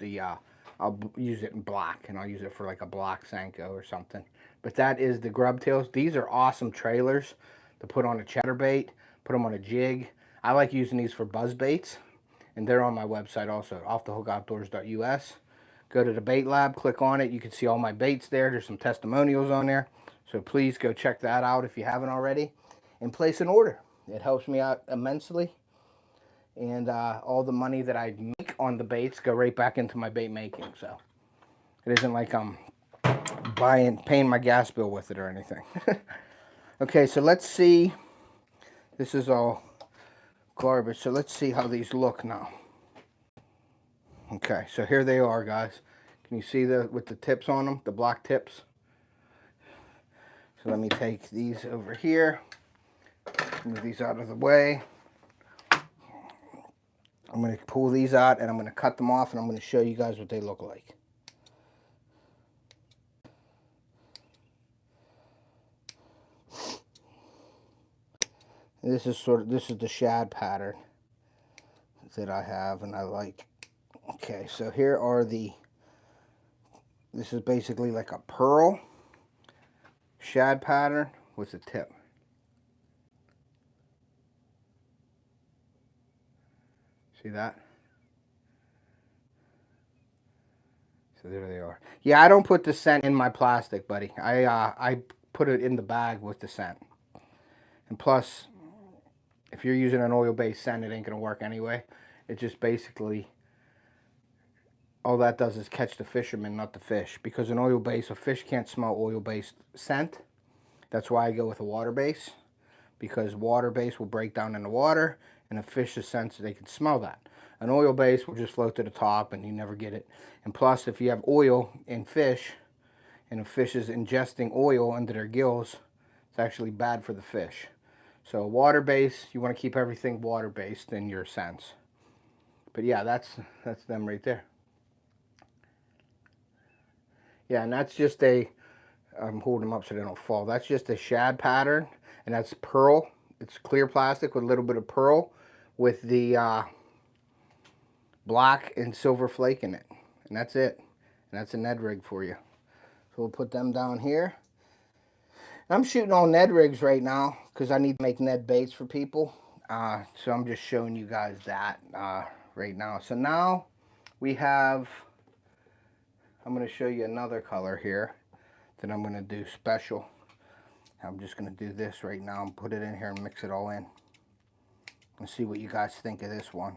Speaker 1: I'll use it in black, and I'll use it for like a black Senko or something. But that is the grub tails. These are awesome trailers to put on a chatterbait, put them on a jig. I like using these for buzz baits, and they're on my website also, offthehookoutdoors.us. Go to the bait lab, click on it. You can see all my baits there. There's some testimonials on there. So please go check that out if you haven't already, and place an order. It helps me out immensely. And all the money that I make on the baits go right back into my bait making. So it isn't like I'm paying my gas bill with it or anything. Okay, so let's see. This is all garbage. So let's see how these look now. Okay, so here they are, guys. Can you see with the tips on them, the black tips? So let me take these over here, move these out of the way. I'm going to pull these out and I'm going to cut them off, and I'm going to show you guys what they look like. This is the shad pattern that I have and I like. Okay, so here are this is basically like a pearl shad pattern with a tip. See that? So there they are. Yeah, I don't put the scent in my plastic, buddy. I put it in the bag with the scent. And plus, if you're using an oil-based scent, it ain't gonna work anyway. It just basically, all that does is catch the fisherman, not the fish. Because an oil-based, a fish can't smell oil-based scent. That's why I go with a water-based. Because water-based will break down in the water, and a fish's sense, they can smell that. An oil base will just float to the top and you never get it. And plus, if you have oil in fish, and a fish is ingesting oil into their gills, it's actually bad for the fish. So water base, you want to keep everything water based in your sense. But yeah, that's them right there. Yeah, and that's just I'm holding them up so they don't fall. That's just a shad pattern, and that's pearl. It's clear plastic with a little bit of pearl with the black and silver flake in it. And that's it. And that's a Ned rig for you. So we'll put them down here. I'm shooting on Ned rigs right now because I need to make Ned baits for people. So I'm just showing you guys that right now. So now we have, I'm going to show you another color here that I'm going to do special. I'm just going to do this right now and put it in here and mix it all in. And see what you guys think of this one.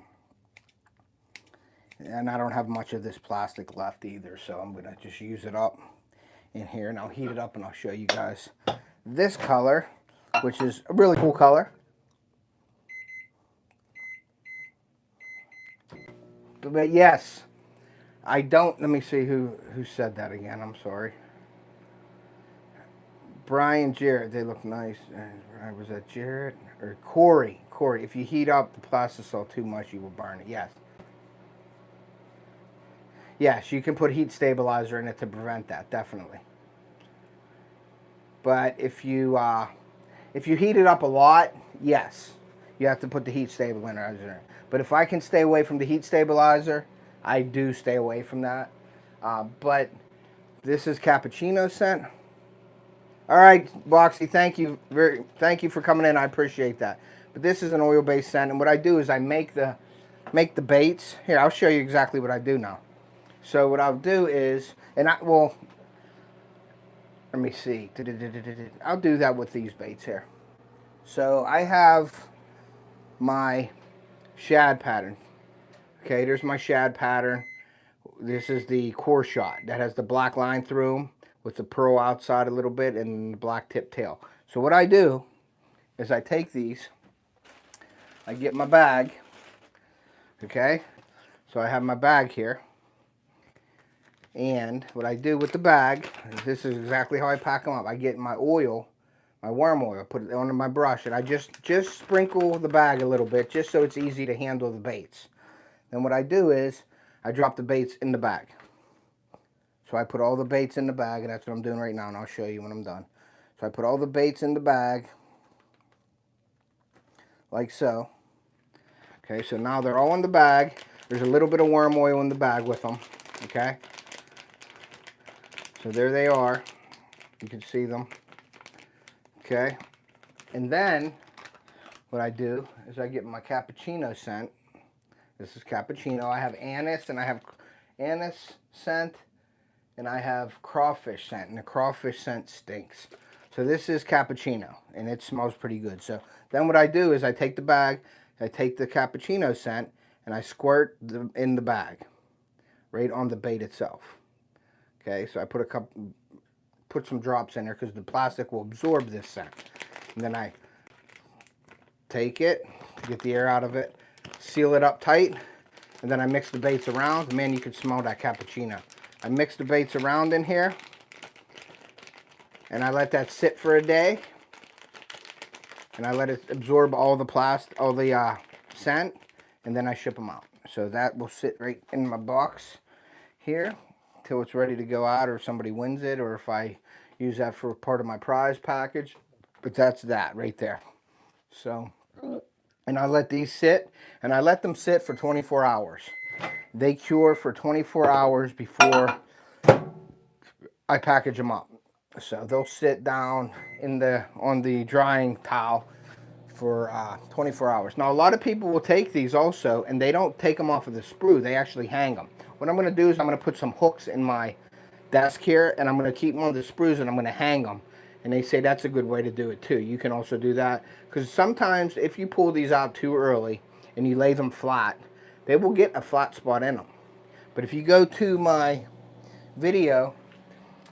Speaker 1: And I don't have much of this plastic left either, so I'm going to just use it up in here. And I'll heat it up and I'll show you guys this color, which is a really cool color. But yes, I don't, let me see who said that again. I'm sorry. Brian, Jared, they look nice. Was that Jared or Corey? Corey, if you heat up the plastisol too much, you will burn it. Yes. Yes, you can put heat stabilizer in it to prevent that, definitely. But if you heat it up a lot, yes, you have to put the heat stabilizer in. But if I can stay away from the heat stabilizer, I do stay away from that. But this is cappuccino scent. All right, Boxy, thank you for coming in. I appreciate that. But this is an oil-based scent, and what I do is I make the baits. Here, I'll show you exactly what I do now. So what I'll do is, let me see. I'll do that with these baits here. So I have my shad pattern. Okay, there's my shad pattern. This is the core shot that has the black line through them with the pearl outside a little bit and the black tip tail. So what I do is I take these, I get my bag, okay? So I have my bag here. And what I do with the bag, this is exactly how I pack them up. I get my oil, my worm oil, put it onto my brush, and I just sprinkle the bag a little bit just so it's easy to handle the baits. Then what I do is I drop the baits in the bag. So I put all the baits in the bag, and that's what I'm doing right now, and I'll show you when I'm done. So I put all the baits in the bag, like so. Okay, so now they're all in the bag. There's a little bit of worm oil in the bag with them, okay? So there they are. You can see them. Okay. And then what I do is I get my cappuccino scent. This is cappuccino. I have anise, and I have anise scent, and I have crawfish scent, and the crawfish scent stinks. So this is cappuccino, and it smells pretty good. So then what I do is I take the bag, I take the cappuccino scent, and I squirt in the bag, right on the bait itself. Okay, so I put some drops in there because the plastic will absorb this scent. And then I take it to get the air out of it, seal it up tight, and then I mix the baits around. Man, you can smell that cappuccino. I mix the baits around in here, and I let that sit for a day, and I let it absorb all the scent, and then I ship them out. So that will sit right in my box here till it's ready to go out, or if somebody wins it, or if I use that for part of my prize package. But that's that right there. So, and I let these sit, and I let them sit for 24 hours. They cure for 24 hours before I package them up. So they'll sit down on the drying towel for 24 hours. Now, a lot of people will take these also, and they don't take them off of the sprue. They actually hang them. What I'm going to do is I'm going to put some hooks in my desk here, and I'm going to keep them on the sprues, and I'm going to hang them. And they say that's a good way to do it too. You can also do that, because sometimes if you pull these out too early and you lay them flat, they will get a flat spot in them. But if you go to my video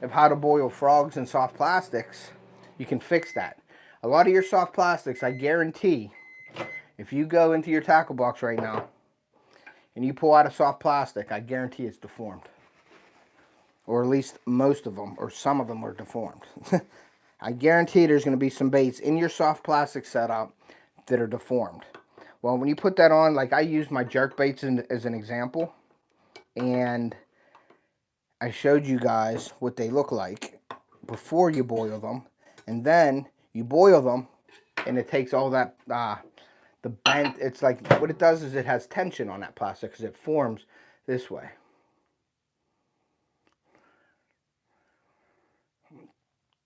Speaker 1: of how to boil frogs in soft plastics, you can fix that. A lot of your soft plastics, I guarantee, if you go into your tackle box right now and you pull out a soft plastic, I guarantee it's deformed. Or at least most of them, or some of them are deformed. I guarantee there's going to be some baits in your soft plastic setup that are deformed. Well, when you put that on, like I use my jerk baits as an example, and I showed you guys what they look like before you boil them, and then you boil them, and it takes all that, the bent, it's like, what it does is it has tension on that plastic because it forms this way.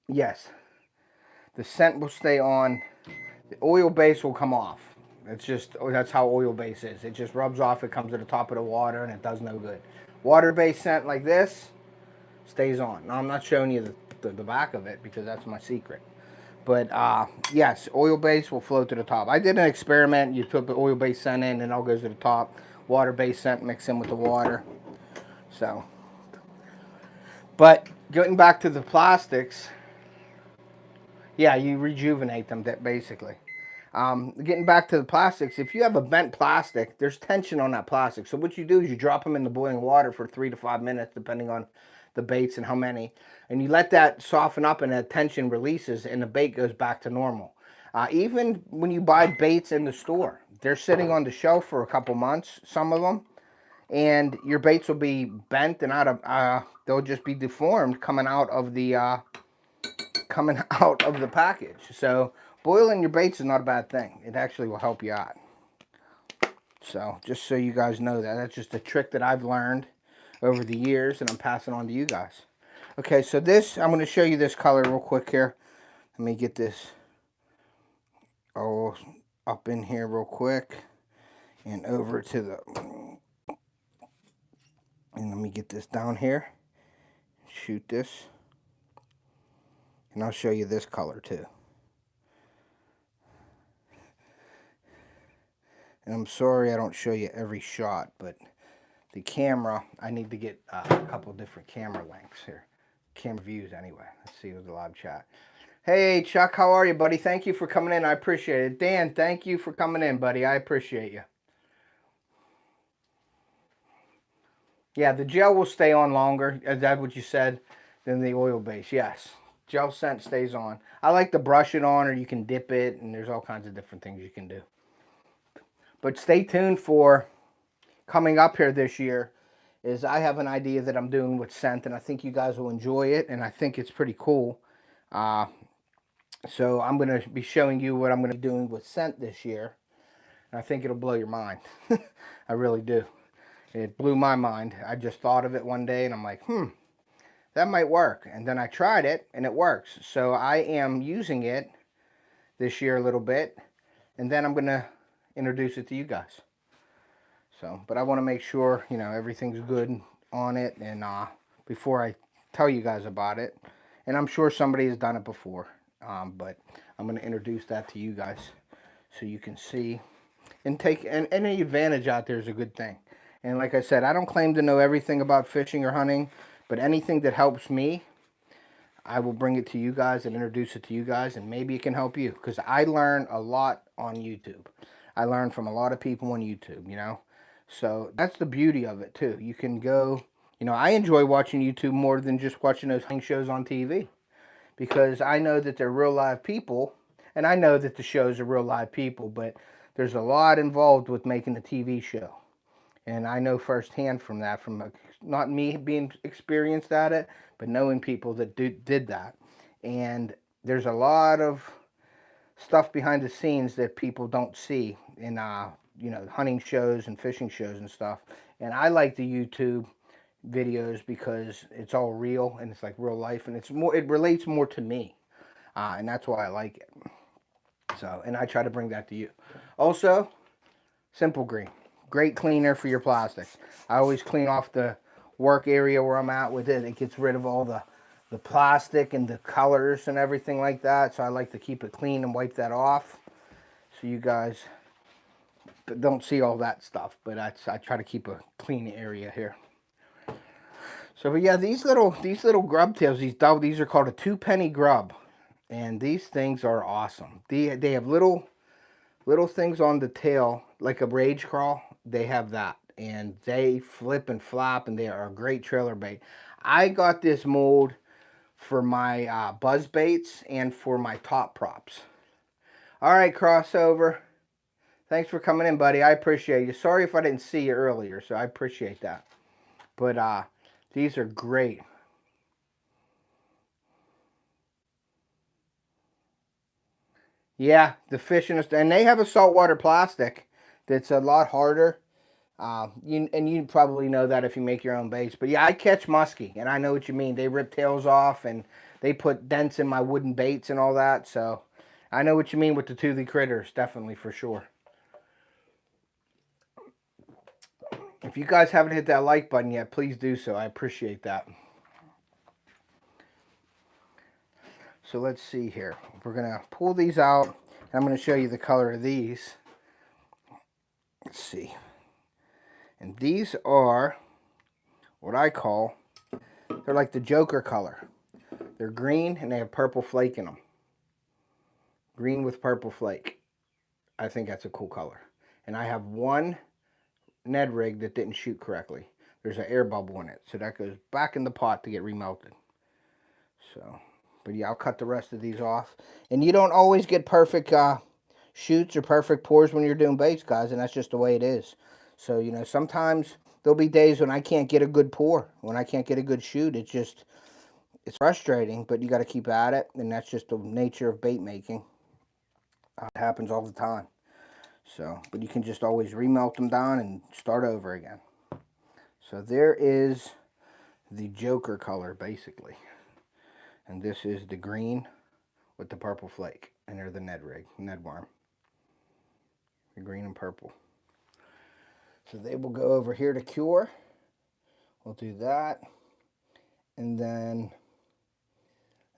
Speaker 1: Yes, the scent will stay on, the oil base will come off. It's just, that's how oil base is. It just rubs off, it comes to the top of the water, and it does no good. Water-based scent like this stays on. Now, I'm not showing you the back of it because that's my secret. But, yes, oil base will float to the top. I did an experiment. You put the oil-based scent in, and it all goes to the top. Water-based scent mixed in with the water. So, but getting back to the plastics, yeah, you rejuvenate them, basically. Getting back to the plastics, if you have a bent plastic, there's tension on that plastic. So what you do is you drop them in the boiling water for 3 to 5 minutes, depending on the baits and how many. And you let that soften up and that tension releases and the bait goes back to normal. Even when you buy baits in the store, they're sitting on the shelf for a couple months, some of them. And your baits will be bent and out of, they'll just be deformed coming out of the package. So boiling your baits is not a bad thing. It actually will help you out. So just so you guys know that, that's just a trick that I've learned over the years and I'm passing on to you guys. Okay, so this, I'm going to show you this color real quick here. Let me get this all up in here real quick and over to the, and let me get this down here, shoot this, and I'll show you this color too. And I'm sorry I don't show you every shot, but the camera, I need to get a couple different camera lengths here. Camera views anyway. Let's see with the live chat. Hey Chuck, how are you, buddy? Thank you for coming in. I appreciate it. Dan, thank you for coming in, buddy. I appreciate you. Yeah, the gel will stay on longer. Is that what you said? Than the oil base. Yes. Gel scent stays on. I like to brush it on, or you can dip it, and there's all kinds of different things you can do. But stay tuned for coming up here this year. Is I have an idea that I'm doing with scent, and I think you guys will enjoy it, and I think it's pretty cool. So I'm going to be showing you what I'm going to be doing with scent this year, and I think it'll blow your mind. I really do. It blew my mind. I just thought of it one day, and I'm like, that might work. And then I tried it, and it works. So I am using it this year a little bit, and then I'm going to introduce it to you guys. So, but I want to make sure, you know, everything's good on it, and before I tell you guys about it. And I'm sure somebody has done it before, but I'm going to introduce that to you guys so you can see and take, and any advantage out there is a good thing. And like I said, I don't claim to know everything about fishing or hunting, but anything that helps me, I will bring it to you guys and introduce it to you guys, and maybe it can help you, because I learn a lot on YouTube. I learn from a lot of people on YouTube, you know. So that's the beauty of it too. You can go, you know, I enjoy watching YouTube more than just watching those hunting shows on TV, because I know that they're real live people, and I know that the shows are real live people, but there's a lot involved with making a TV show. And I know firsthand from that, from not me being experienced at it, but knowing people that did that. And there's a lot of stuff behind the scenes that people don't see in, you know, hunting shows and fishing shows and stuff. And I like the YouTube videos because it's all real and it's like real life, and it's more, it relates more to me. And that's why I like it. So, and I try to bring that to you. Also, Simple Green. Great cleaner for your plastics. I always clean off the work area where I'm at with it. It gets rid of all the plastic and the colors and everything like that. So I like to keep it clean and wipe that off, so you guys don't see all that stuff. But I try to keep a clean area here. So, but yeah, these little grub tails, these are called a 2-penny grub, and these things are awesome. They have little things on the tail like a rage crawl. They have that, and they flip and flap, and they are a great trailer bait. I got this mold for my buzz baits and for my top props. All right, Crossover. Thanks for coming in, buddy. I appreciate you. Sorry if I didn't see you earlier, so I appreciate that. But these are great. Yeah, the fish and they have a saltwater plastic that's a lot harder. You probably know that if you make your own baits. But yeah, I catch muskie, and I know what you mean. They rip tails off, and they put dents in my wooden baits and all that. So I know what you mean with the toothy critters, definitely, for sure. If you guys haven't hit that like button yet, please do so. I appreciate that. So let's see here. We're going to pull these out, and I'm going to show you the color of these. Let's see. And these are what I call, they're like the Joker color. They're green, and they have purple flake in them. Green with purple flake. I think that's a cool color. And I have one Ned rig that didn't shoot correctly. There's an air bubble in it, so that goes back in the pot to get remelted. So, but yeah, I'll cut the rest of these off. And you don't always get perfect shoots or perfect pours when you're doing baits, guys, and that's just the way it is. So, you know, sometimes there'll be days when I can't get a good pour, when I can't get a good shoot. It's frustrating, but you got to keep at it, and that's just the nature of bait making. It happens all the time. So, but you can just always remelt them down and start over again. So there is the Joker color, basically. And this is the green with the purple flake. And they're the Ned rig, Ned worm. The green and purple. So they will go over here to cure. We'll do that. And then,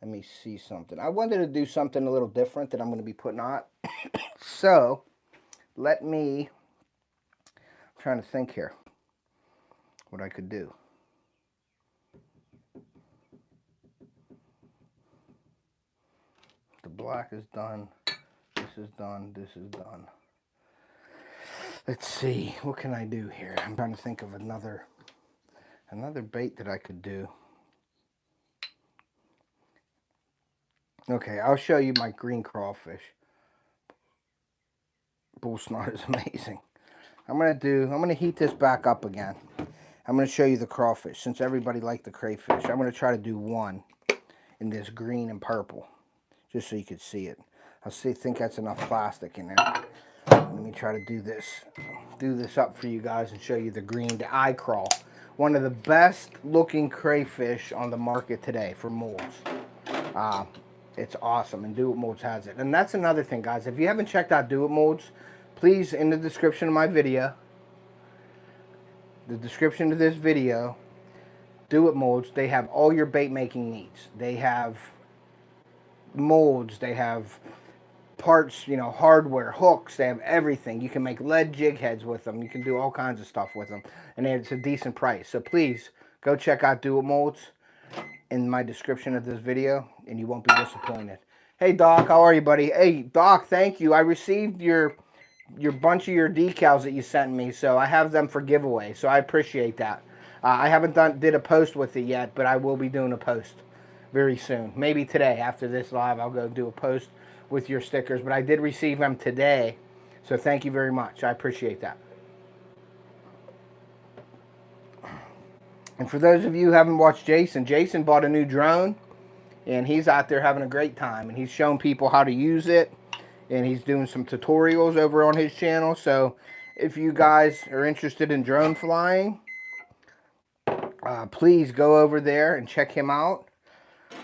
Speaker 1: let me see something. I wanted to do something a little different that I'm going to be putting on. So, I'm trying to think here what I could do. The black is done. This is done. This is done. Let's see. What can I do here? I'm trying to think of another bait that I could do. Okay, I'll show you my green crawfish. Bull snot is amazing. I'm gonna heat this back up again. I'm gonna show you the crawfish since everybody liked the crayfish. I'm gonna try to do one in this green and purple, just so you could see it. Think that's enough plastic in there. Let me try to do this up for you guys and show you the green, the ICraw. One of the best looking crayfish on the market today for molds. It's awesome, and itMolds has it. And that's another thing, guys. If you haven't checked out itMolds, please, in the description of my video, the description of this video, itMolds, they have all your bait making needs. They have molds, they have parts, you know, hardware, hooks, they have everything. You can make lead jig heads with them. You can do all kinds of stuff with them, and it's a decent price. So please go check out itMolds in my description of this video, and you won't be disappointed. Hey Doc, how are you, buddy? Hey Doc, thank you. I received your bunch of your decals that you sent me, so I have them for giveaway, so I appreciate that. I haven't did a post with it yet, but I will be doing a post very soon. Maybe today, after this live, I'll go do a post with your stickers, but I did receive them today, so thank you very much. I appreciate that. And for those of you who haven't watched Jason bought a new drone, and he's out there having a great time, and he's showing people how to use it, and he's doing some tutorials over on his channel. So if you guys are interested in drone flying, please go over there and check him out.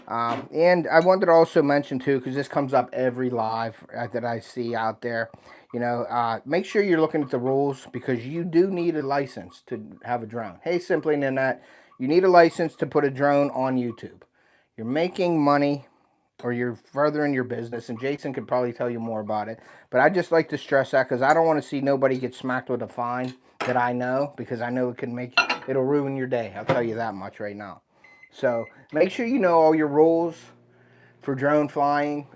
Speaker 1: And I wanted to also mention too, because this comes up every live that I see out there, you know, make sure you're looking at the rules, because you do need a license to have a drone. Hey, Simply Nanette, you need a license to put a drone on YouTube. You're making money, or you're furthering your business, and Jason could probably tell you more about it. But I just like to stress that, because I don't want to see nobody get smacked with a fine that I know, because I know it'll ruin your day. I'll tell you that much right now. So make sure you know all your rules for drone flying.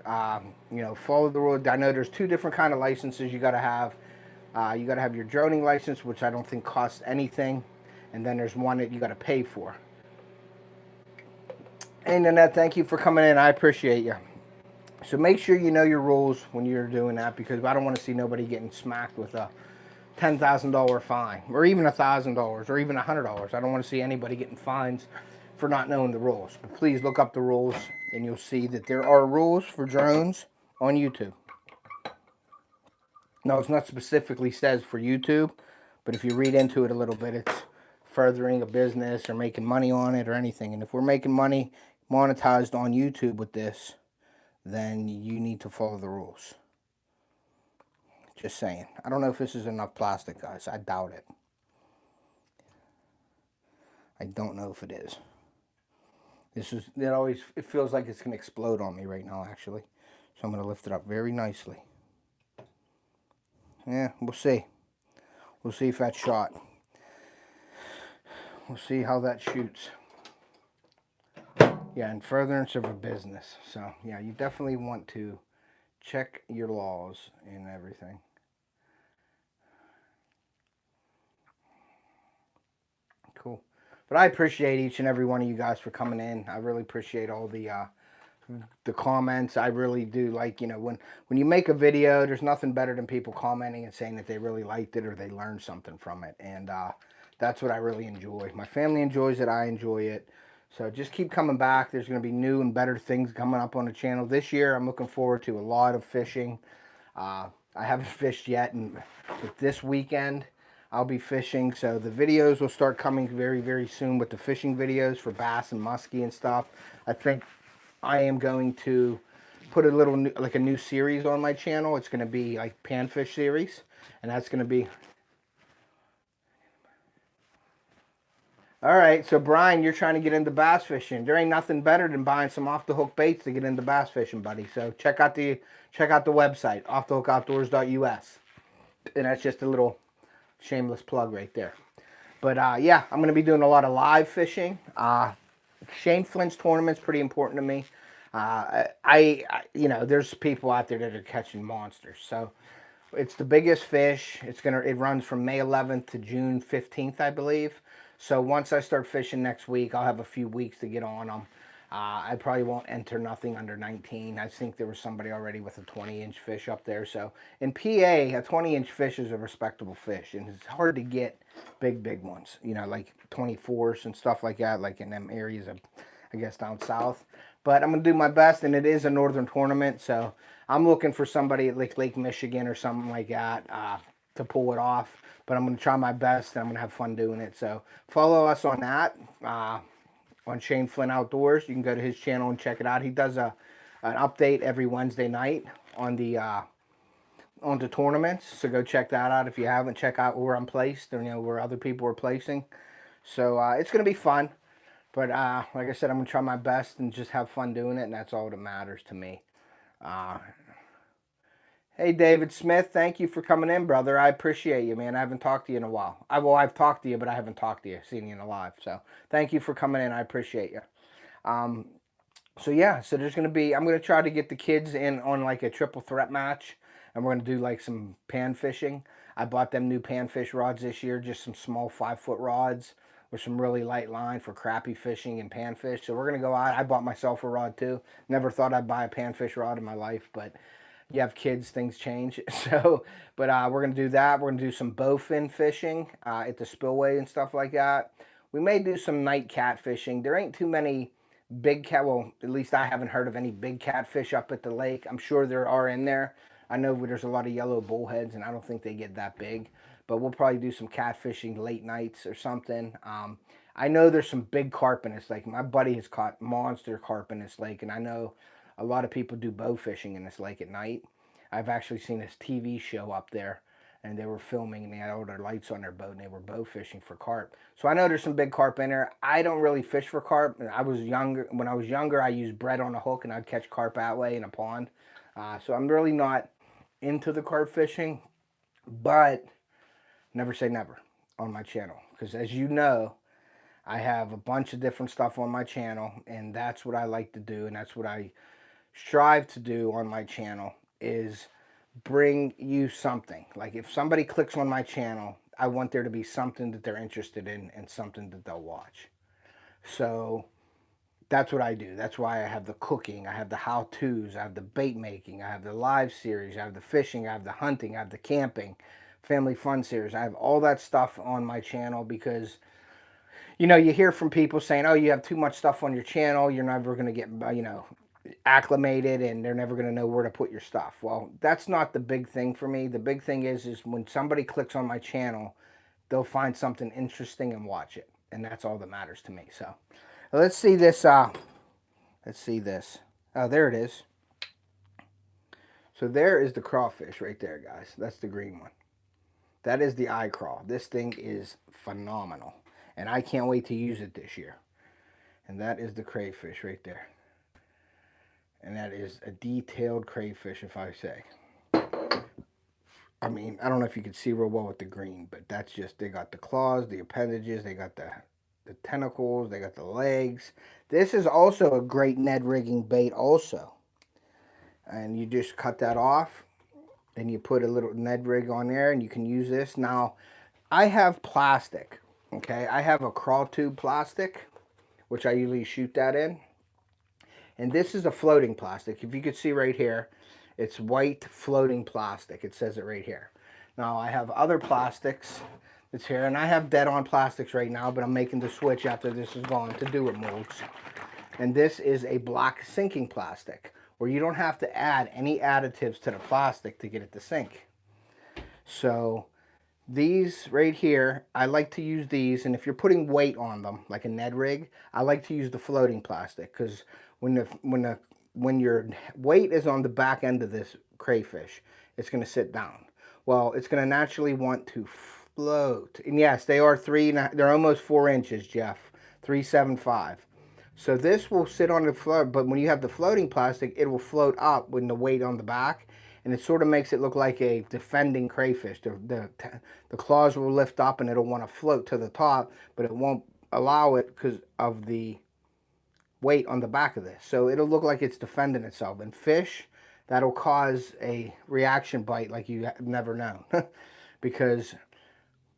Speaker 1: You know, follow the rules. I know there's two different kind of licenses you got to have. You got to have your droning license, which I don't think costs anything, and then there's one that you got to pay for. Hey Nanette, thank you for coming in. I appreciate you. So make sure you know your rules when you're doing that, because I don't want to see nobody getting smacked with a $10,000 fine, or even $1,000, or even $100. I don't want to see anybody getting fines for not knowing the rules. But please look up the rules, and you'll see that there are rules for drones on YouTube. Now, it's not specifically says for YouTube, but if you read into it a little bit, it's furthering a business or making money on it or anything. And if we're making money monetized on YouTube with this, then you need to follow the rules. Just saying. I don't know if this is enough plastic, guys. I doubt it. I don't know if it is. It feels like it's going to explode on me right now, actually. So I'm going to lift it up very nicely. Yeah, we'll see. We'll see if that's shot. We'll see how that shoots. Yeah, in furtherance of a business. So, yeah, you definitely want to check your laws and everything. cool. But I appreciate each and every one of you guys for coming in. I really appreciate all the comments. I really do. Like, you know, when you make a video, there's nothing better than people commenting and saying that they really liked it or they learned something from it. And that's what I really enjoy. My family enjoys it. I enjoy it. So just keep coming back. There's going to be new and better things coming up on the channel. This year, I'm looking forward to a lot of fishing. I haven't fished yet, and this weekend I'll be fishing. So the videos will start coming very, very soon with the fishing videos for bass and muskie and stuff. I think I am going to put a little like a new series on my channel. It's going to be like panfish series, and that's going to be... All right, so Brian, you're trying to get into bass fishing. There ain't nothing better than buying some off-the-hook baits to get into bass fishing, buddy. So check out the website, offthehookoutdoors.us. And that's just a little shameless plug right there. But yeah, I'm going to be doing a lot of live fishing. Shane Flint's tournament's pretty important to me. You know, there's people out there that are catching monsters. So it's the biggest fish. It runs from May 11th to June 15th, I believe. So once I start fishing next week, I'll have a few weeks to get on them. I probably won't enter nothing under 19. I think there was somebody already with a 20-inch fish up there. So in PA, a 20-inch fish is a respectable fish. And it's hard to get big ones, you know, like 24s and stuff like that, like in them areas of, I guess, down south. But I'm going to do my best, and it is a northern tournament. So I'm looking for somebody at Lake Michigan or something like that to pull it off. But I'm going to try my best, and I'm going to have fun doing it. So follow us on that, on Shane Flint Outdoors. You can go to his channel and check it out. He does an update every Wednesday night on the tournaments. So go check that out if you haven't. Check out where I'm placed, or, you know, where other people are placing. So it's going to be fun. But like I said, I'm going to try my best and just have fun doing it, and that's all that matters to me. Hey, David Smith, thank you for coming in, brother. I appreciate you, man. I haven't talked to you in a while. I've talked to you, but I haven't talked to you, seen you in a live. So thank you for coming in. I appreciate you. So yeah, so there's going to be, I'm going to try to get the kids in on like a triple threat match, and we're going to do like some pan fishing. I bought them new panfish rods this year, just some small 5-foot rods with some really light line for crappie fishing and panfish. So we're going to go out. I bought myself a rod too. Never thought I'd buy a panfish rod in my life, but you have kids, things change. So, but we're going to do that. We're going to do some bowfin fishing at the spillway and stuff like that. We may do some night cat fishing. There ain't too many big cat, well, at least I haven't heard of any big catfish up at the lake. I'm sure there are in there. I know there's a lot of yellow bullheads, and I don't think they get that big. But we'll probably do some catfishing late nights or something. I know there's some big carp in this lake. My buddy has caught monster carp in this lake, and I know a lot of people do bow fishing in this lake at night. I've actually seen this TV show up there, and they were filming, and they had all their lights on their boat, and they were bow fishing for carp. So I know there's some big carp in there. I don't really fish for carp. When I was younger, I used bread on a hook, and I'd catch carp that way in a pond. So I'm really not into the carp fishing, but never say never on my channel, because as you know, I have a bunch of different stuff on my channel, and that's what I like to do, and that's what I strive to do on my channel, is bring you something. Like if somebody clicks on my channel, I want there to be something that they're interested in and something that they'll watch. So that's what I do. That's why I have the cooking, I have the how-tos, I have the bait making, I have the live series, I have the fishing, I have the hunting, I have the camping, family fun series. I have all that stuff on my channel because, you know, you hear from people saying, oh, you have too much stuff on your channel, you're never going to get, you know, acclimated, and they're never going to know where to put your stuff. Well, that's not the big thing for me. The big thing is when somebody clicks on my channel, they'll find something interesting and watch it, and that's all that matters to me. So let's see this. Let's see this. Oh, there it is. So there is the crawfish right there, guys. That's the green one. That is the ICraw. This thing is phenomenal, and I can't wait to use it this year. And that is the crayfish right there. And that is a detailed crayfish, if I say. I mean, I don't know if you can see real well with the green, but that's just, they got the claws, the appendages, they got the tentacles, they got the legs. This is also a great Ned rigging bait also. And you just cut that off, and you put a little Ned rig on there, and you can use this. Now, I have plastic Okay, I have a crawl tube plastic, which I usually shoot that in. And this is a floating plastic. If you could see right here, it's white floating plastic. It says it right here. Now I have other plastics that's here, and I have dead-on plastics right now, but I'm making the switch after this is gone to itMolds. And this is a black sinking plastic, where you don't have to add any additives to the plastic to get it to sink. So these right here, I like to use these, and if you're putting weight on them, like a Ned rig, I like to use the floating plastic, because when your weight is on the back end of this crayfish, it's going to sit down. Well, it's going to naturally want to float. And yes, they are they're almost 4 inches, Jeff. 375. So this will sit on the float, but when you have the floating plastic, it will float up with the weight on the back, and it sort of makes it look like a defending crayfish. The claws will lift up, and it'll want to float to the top, but it won't allow it because of the weight on the back of this. So it'll look like it's defending itself. And fish, that'll cause a reaction bite like you never know. Because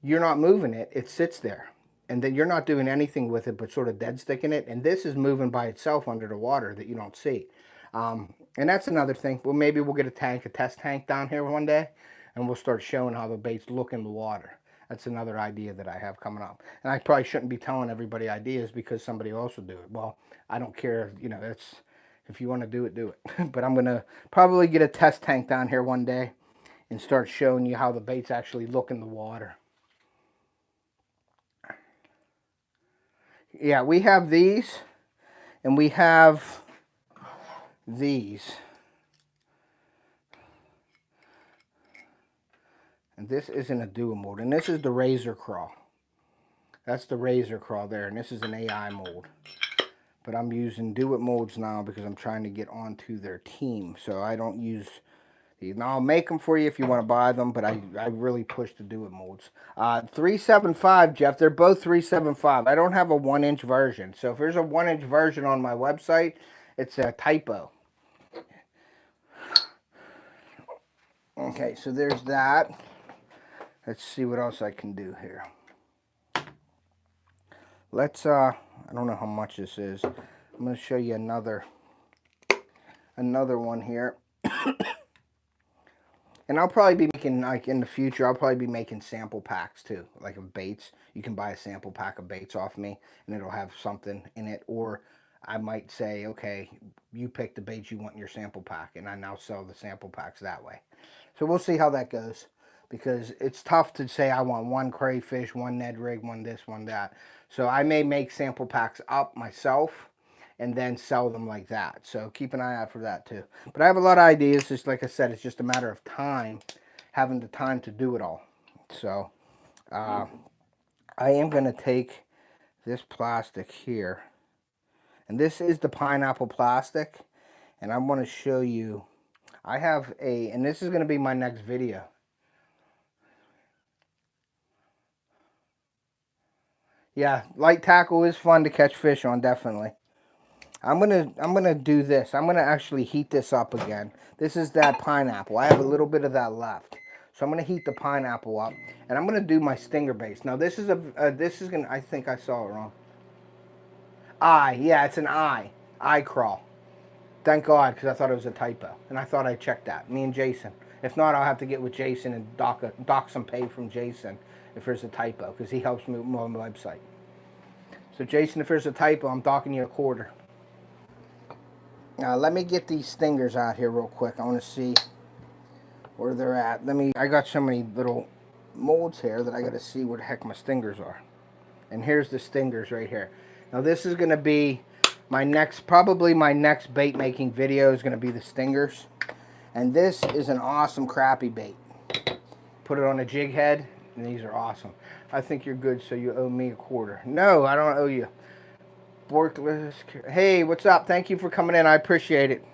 Speaker 1: you're not moving it, it sits there. And then you're not doing anything with it but sort of dead sticking it. And this is moving by itself under the water that you don't see. And that's another thing. Well, maybe we'll get a test tank down here one day, and we'll start showing how the baits look in the water. That's another idea that I have coming up. And I probably shouldn't be telling everybody ideas because somebody else will do it. Well, I don't care. You know, if you want to do it, do it. But I'm going to probably get a test tank down here one day and start showing you how the baits actually look in the water. Yeah, we have these, and we have these. And this isn't a dual-mold, and this is the razor crawl. That's the razor crawl there, and this is an AI mold. But I'm using itMolds now because I'm trying to get onto their team. So I don't use these. Now I'll make them for you if you want to buy them, but I really push the itMolds. 375, Jeff. They're both 375. I don't have a 1-inch version. So if there's a 1-inch version on my website, it's a typo. Okay, so there's that. Let's see what else I can do here. Let's, I don't know how much this is. I'm going to show you another one here. And I'll probably be making, like in the future, I'll probably be making sample packs too, like of baits. You can buy a sample pack of baits off me, and it'll have something in it. Or I might say, okay, you pick the baits you want in your sample pack, and I now sell the sample packs that way. So we'll see how that goes, because it's tough to say I want one crayfish, one Ned rig, one this, one that. So I may make sample packs up myself and then sell them like that. So keep an eye out for that too. But I have a lot of ideas. Just like I said, it's just a matter of time, having the time to do it all. So I am going to take this plastic here. And this is the pineapple plastic. And I want to show you, I have and this is going to be my next video. Yeah, light tackle is fun to catch fish on, definitely. I'm gonna do this. I'm gonna actually heat this up again. This is that pineapple. I have a little bit of that left, so I'm gonna heat the pineapple up, and I'm gonna do my stinger base. Now this is gonna. I think I saw it wrong. Yeah, it's an ICraw. Thank God, because I thought it was a typo, and I thought I checked that. Me and Jason. If not, I'll have to get with Jason and dock some pay from Jason if there's a typo, because he helps me on my website. So Jason, if there's a typo, I'm docking you $0.25. Now let me get these stingers out here real quick. I want to see where they're at. I got so many little molds here that I got to see where the heck my stingers are. And here's the stingers right here. Now this is going to be probably my next bait making video is going to be the stingers. And this is an awesome crappie bait. Put it on a jig head, and these are awesome. I think you're good, so you owe me $0.25. No, I don't owe you. Hey, what's up? Thank you for coming in. I appreciate it.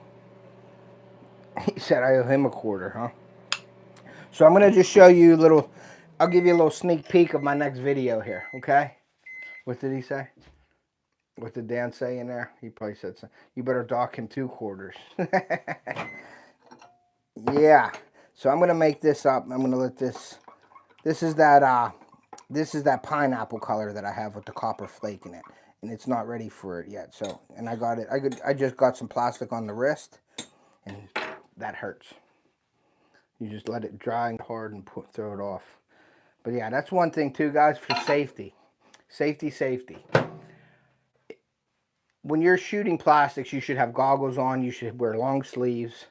Speaker 1: He said I owe him $0.25, huh? So I'm going to just show you I'll give you a little sneak peek of my next video here, okay? What did he say? What did Dan say in there? He probably said something. You better dock him $0.25. Yeah. So I'm going to make this up. I'm going to let this is that this is that pineapple color that I have with the copper flake in it, and it's not ready for it yet. So, and I got it. I just got some plastic on the wrist, and that hurts. You just let it dry and hard and throw it off. But yeah, that's one thing too, guys, for safety. Safety. When you're shooting plastics, you should have goggles on. You should wear long sleeves,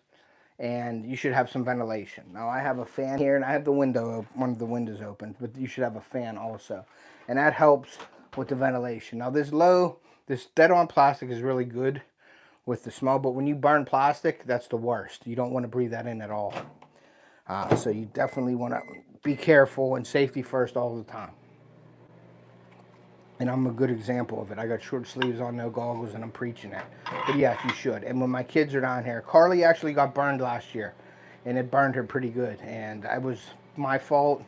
Speaker 1: and you should have some ventilation. Now, I have a fan here, and I have the window, one of the windows open, but you should have a fan also, and that helps with the ventilation. Now, this dead-on plastic is really good with the smell, but when you burn plastic, that's the worst. You don't want to breathe that in at all. So you definitely want to be careful and safety first all the time. And I'm a good example of it. I got short sleeves on, no goggles, and I'm preaching it. But yes, you should. And when my kids are down here, Carly actually got burned last year, and it burned her pretty good. And it was my fault.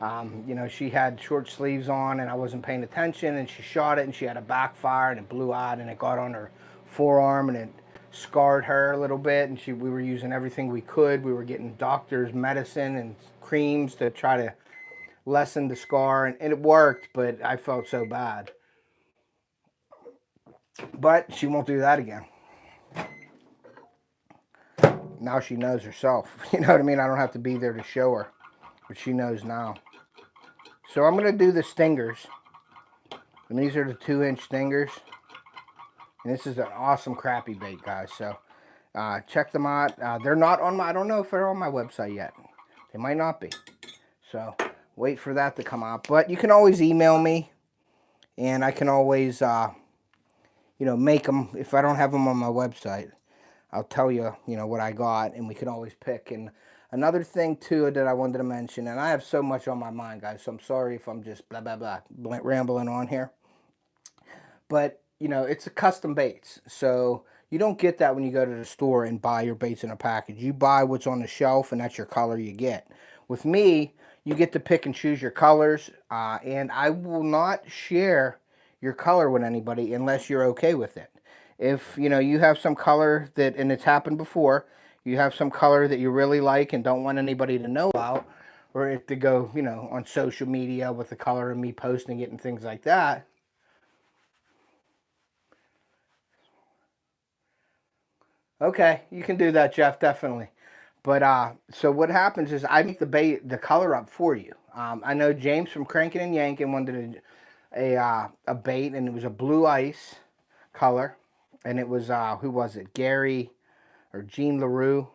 Speaker 1: You know, she had short sleeves on, and I wasn't paying attention, and she shot it, and she had a backfire, and it blew out, and it got on her forearm, and it scarred her a little bit. And we were using everything we could. We were getting doctor's medicine and creams to try to lessen the scar, and it worked, but I felt so bad. But she won't do that again. Now she knows herself. You know what I mean? I don't have to be there to show her, but she knows now. So I'm going to do the stingers. And these are the 2-inch stingers. And this is an awesome crappie bait, guys. So check them out. They're not on I don't know if they're on my website yet. They might not be. So wait for that to come out. But you can always email me, and I can always, you know, make them. If I don't have them on my website, I'll tell you, you know, what I got, and we can always pick. And another thing, too, that I wanted to mention, and I have so much on my mind, guys, so I'm sorry if I'm just rambling on here. But, you know, it's a custom baits. So you don't get that when you go to the store and buy your baits in a package. You buy what's on the shelf, and that's your color you get. With me, you get to pick and choose your colors, and I will not share your color with anybody unless you're okay with it. If, you know, you have some color that, and it's happened before, you have some color that you really like and don't want anybody to know about, or it to go, you know, on social media with the color and me posting it and things like that. Okay, you can do that, Jeff, definitely. But so what happens is I make the color up for you. I know James from Crankin' and Yankin' wanted a bait, and it was a blue ice color, and it was who was it? Gary or Jean LaRue,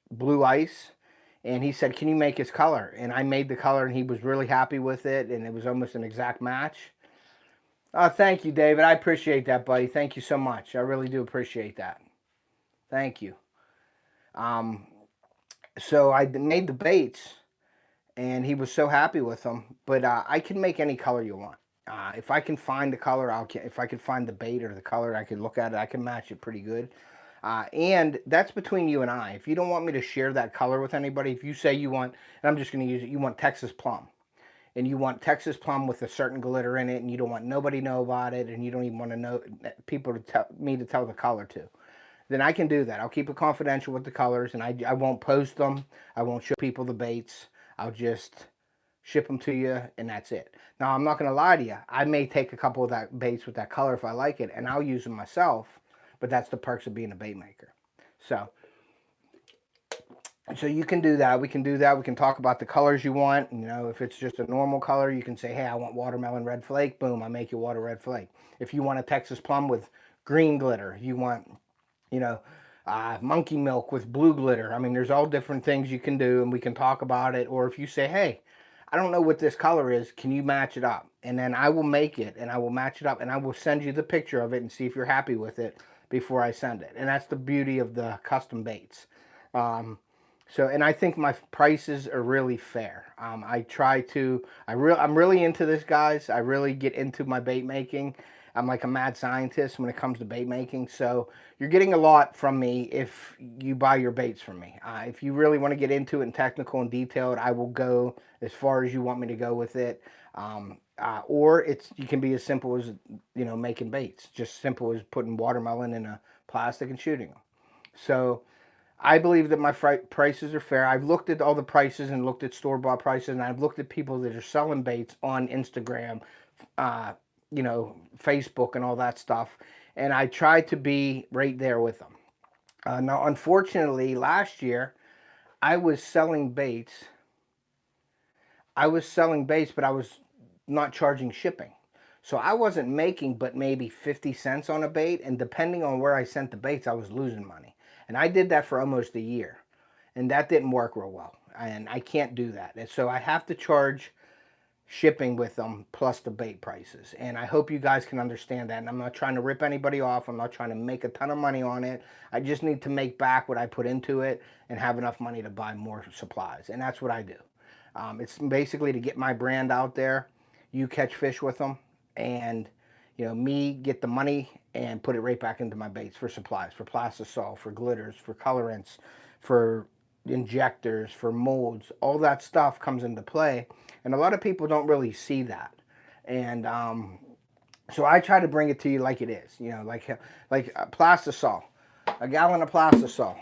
Speaker 1: blue ice, and he said, "Can you make his color?" And I made the color, and he was really happy with it, and it was almost an exact match. Thank you, David. I appreciate that, buddy. Thank you so much. I really do appreciate that. Thank you. So I made the baits, and he was so happy with them. But I can make any color you want. If I can find the color, if I can find the bait or the color, I can look at it. I can match it pretty good. And that's between you and I. If you don't want me to share that color with anybody, if you say you want, and I'm just going to use it, you want Texas plum, and you want Texas plum with a certain glitter in it, and you don't want nobody to know about it, and you don't even want to know people to tell me to tell the color to, then I can do that. I'll keep it confidential with the colors, and I won't post them. I won't show people the baits. I'll just ship them to you, and that's it. Now, I'm not going to lie to you. I may take a couple of that baits with that color if I like it, and I'll use them myself, but that's the perks of being a bait maker. So you can do that. We can do that. We can talk about the colors you want. You know, if it's just a normal color, you can say, hey, I want watermelon red flake. Boom, I make you water red flake. If you want a Texas plum with green glitter, you want, you know, monkey milk with blue glitter. I mean, there's all different things you can do, and we can talk about it. Or if you say, hey, I don't know what this color is, can you match it up? And then I will make it, and I will match it up, and I will send you the picture of it and see if you're happy with it before I send it. And that's the beauty of the custom baits. And I think my prices are really fair. I'm really into this, guys. I really get into my bait making. I'm like a mad scientist when it comes to bait making. So you're getting a lot from me if you buy your baits from me. If you really want to get into it and technical and detailed, I will go as far as you want me to go with it. Or you can be as simple as, you know, making baits. Just simple as putting watermelon in a plastic and shooting them. So I believe that my prices are fair. I've looked at all the prices and looked at store-bought prices, and I've looked at people that are selling baits on Instagram, uh, you know, Facebook and all that stuff, and I try to be right there with them. Now, unfortunately, last year I was selling baits. But I was not charging shipping. So I wasn't making but maybe 50 cents on a bait, and depending on where I sent the baits, I was losing money. And I did that for almost a year, and that didn't work real well. And I can't do that. And so I have to charge shipping with them plus the bait prices. And I hope you guys can understand that. And I'm not trying to rip anybody off. I'm not trying to make a ton of money on it. I just need to make back what I put into it and have enough money to buy more supplies. And that's what I do. It's basically to get my brand out there. You catch fish with them, and you know, me get the money and put it right back into my baits for supplies, for plastisol, for glitters, for colorants, for injectors, for molds. All that stuff comes into play, and a lot of people don't really see that. And so I try to bring it to you like it is, you know, like plastisol, a gallon of plastisol.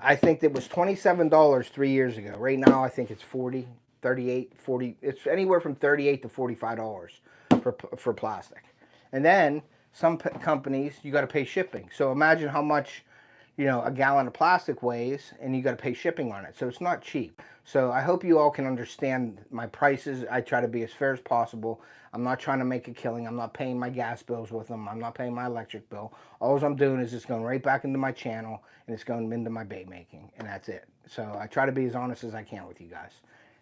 Speaker 1: I think it was $27 3 years ago. Right now, I think it's 40, 38, 40. It's anywhere from $38 to $45 for plastic. And then some companies, you got to pay shipping. So imagine how much, you know, a gallon of plastic weighs, and you got to pay shipping on it. So it's not cheap. So I hope you all can understand my prices. I try to be as fair as possible. I'm not trying to make a killing. I'm not paying my gas bills with them. I'm not paying my electric bill. All I'm doing is just going right back into my channel, and it's going into my bait making, and that's it. So I try to be as honest as I can with you guys,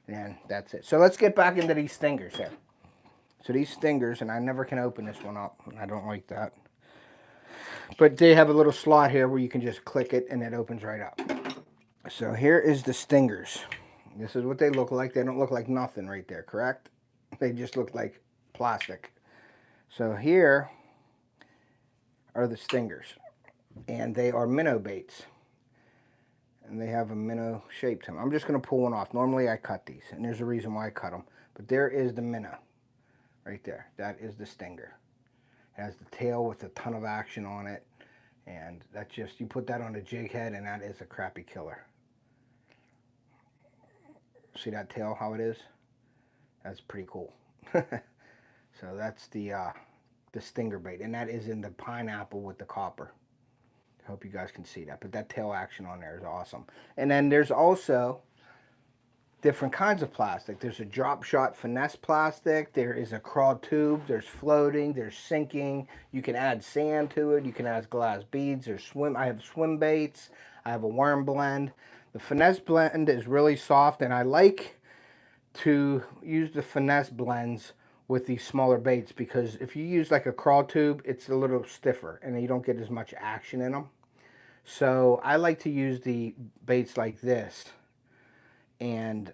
Speaker 1: and that's it. So let's get back into these stingers here. So these stingers, and I never can open this one up. I don't like that. But they have a little slot here where you can just click it, and it opens right up. So here is the stingers. This is what they look like. They don't look like nothing right there, correct? They just look like plastic. So here are the stingers, and they are minnow baits, and they have a minnow shape to them. I'm just going to pull one off. Normally I cut these, and there's a reason why I cut them, but there is the minnow right there. That is the stinger. It has the tail with a ton of action on it, and that's just, you put that on a jig head, and that is a crappy killer. See that tail, how it is? That's pretty cool. So that's the stinger bait, and that is in the pineapple with the copper. I hope you guys can see that, but that tail action on there is awesome. And then there's also different kinds of plastic. There's a drop shot finesse plastic. There is a craw tube. There's floating. There's sinking. You can add sand to it. You can add glass beads. There's swim. I have swim baits. I have a worm blend. The finesse blend is really soft, and I like to use the finesse blends with these smaller baits, because if you use like a craw tube, it's a little stiffer and you don't get as much action in them. So I like to use the baits like this, and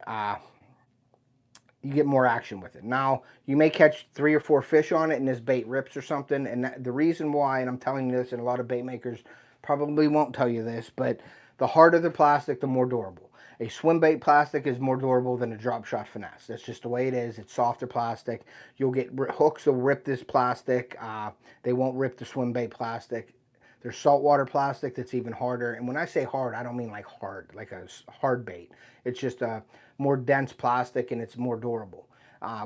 Speaker 1: you get more action with it. Now, you may catch 3 or 4 fish on it and this bait rips or something, and the reason why, and I'm telling you this, and a lot of bait makers probably won't tell you this, but the harder the plastic, the more durable. A swim bait plastic is more durable than a drop shot finesse. That's just the way it is. It's softer plastic. You'll get hooks will rip this plastic. They won't rip the swim bait plastic. There's saltwater plastic that's even harder. And when I say hard, I don't mean like hard, like a hard bait. It's just a more dense plastic, and it's more durable.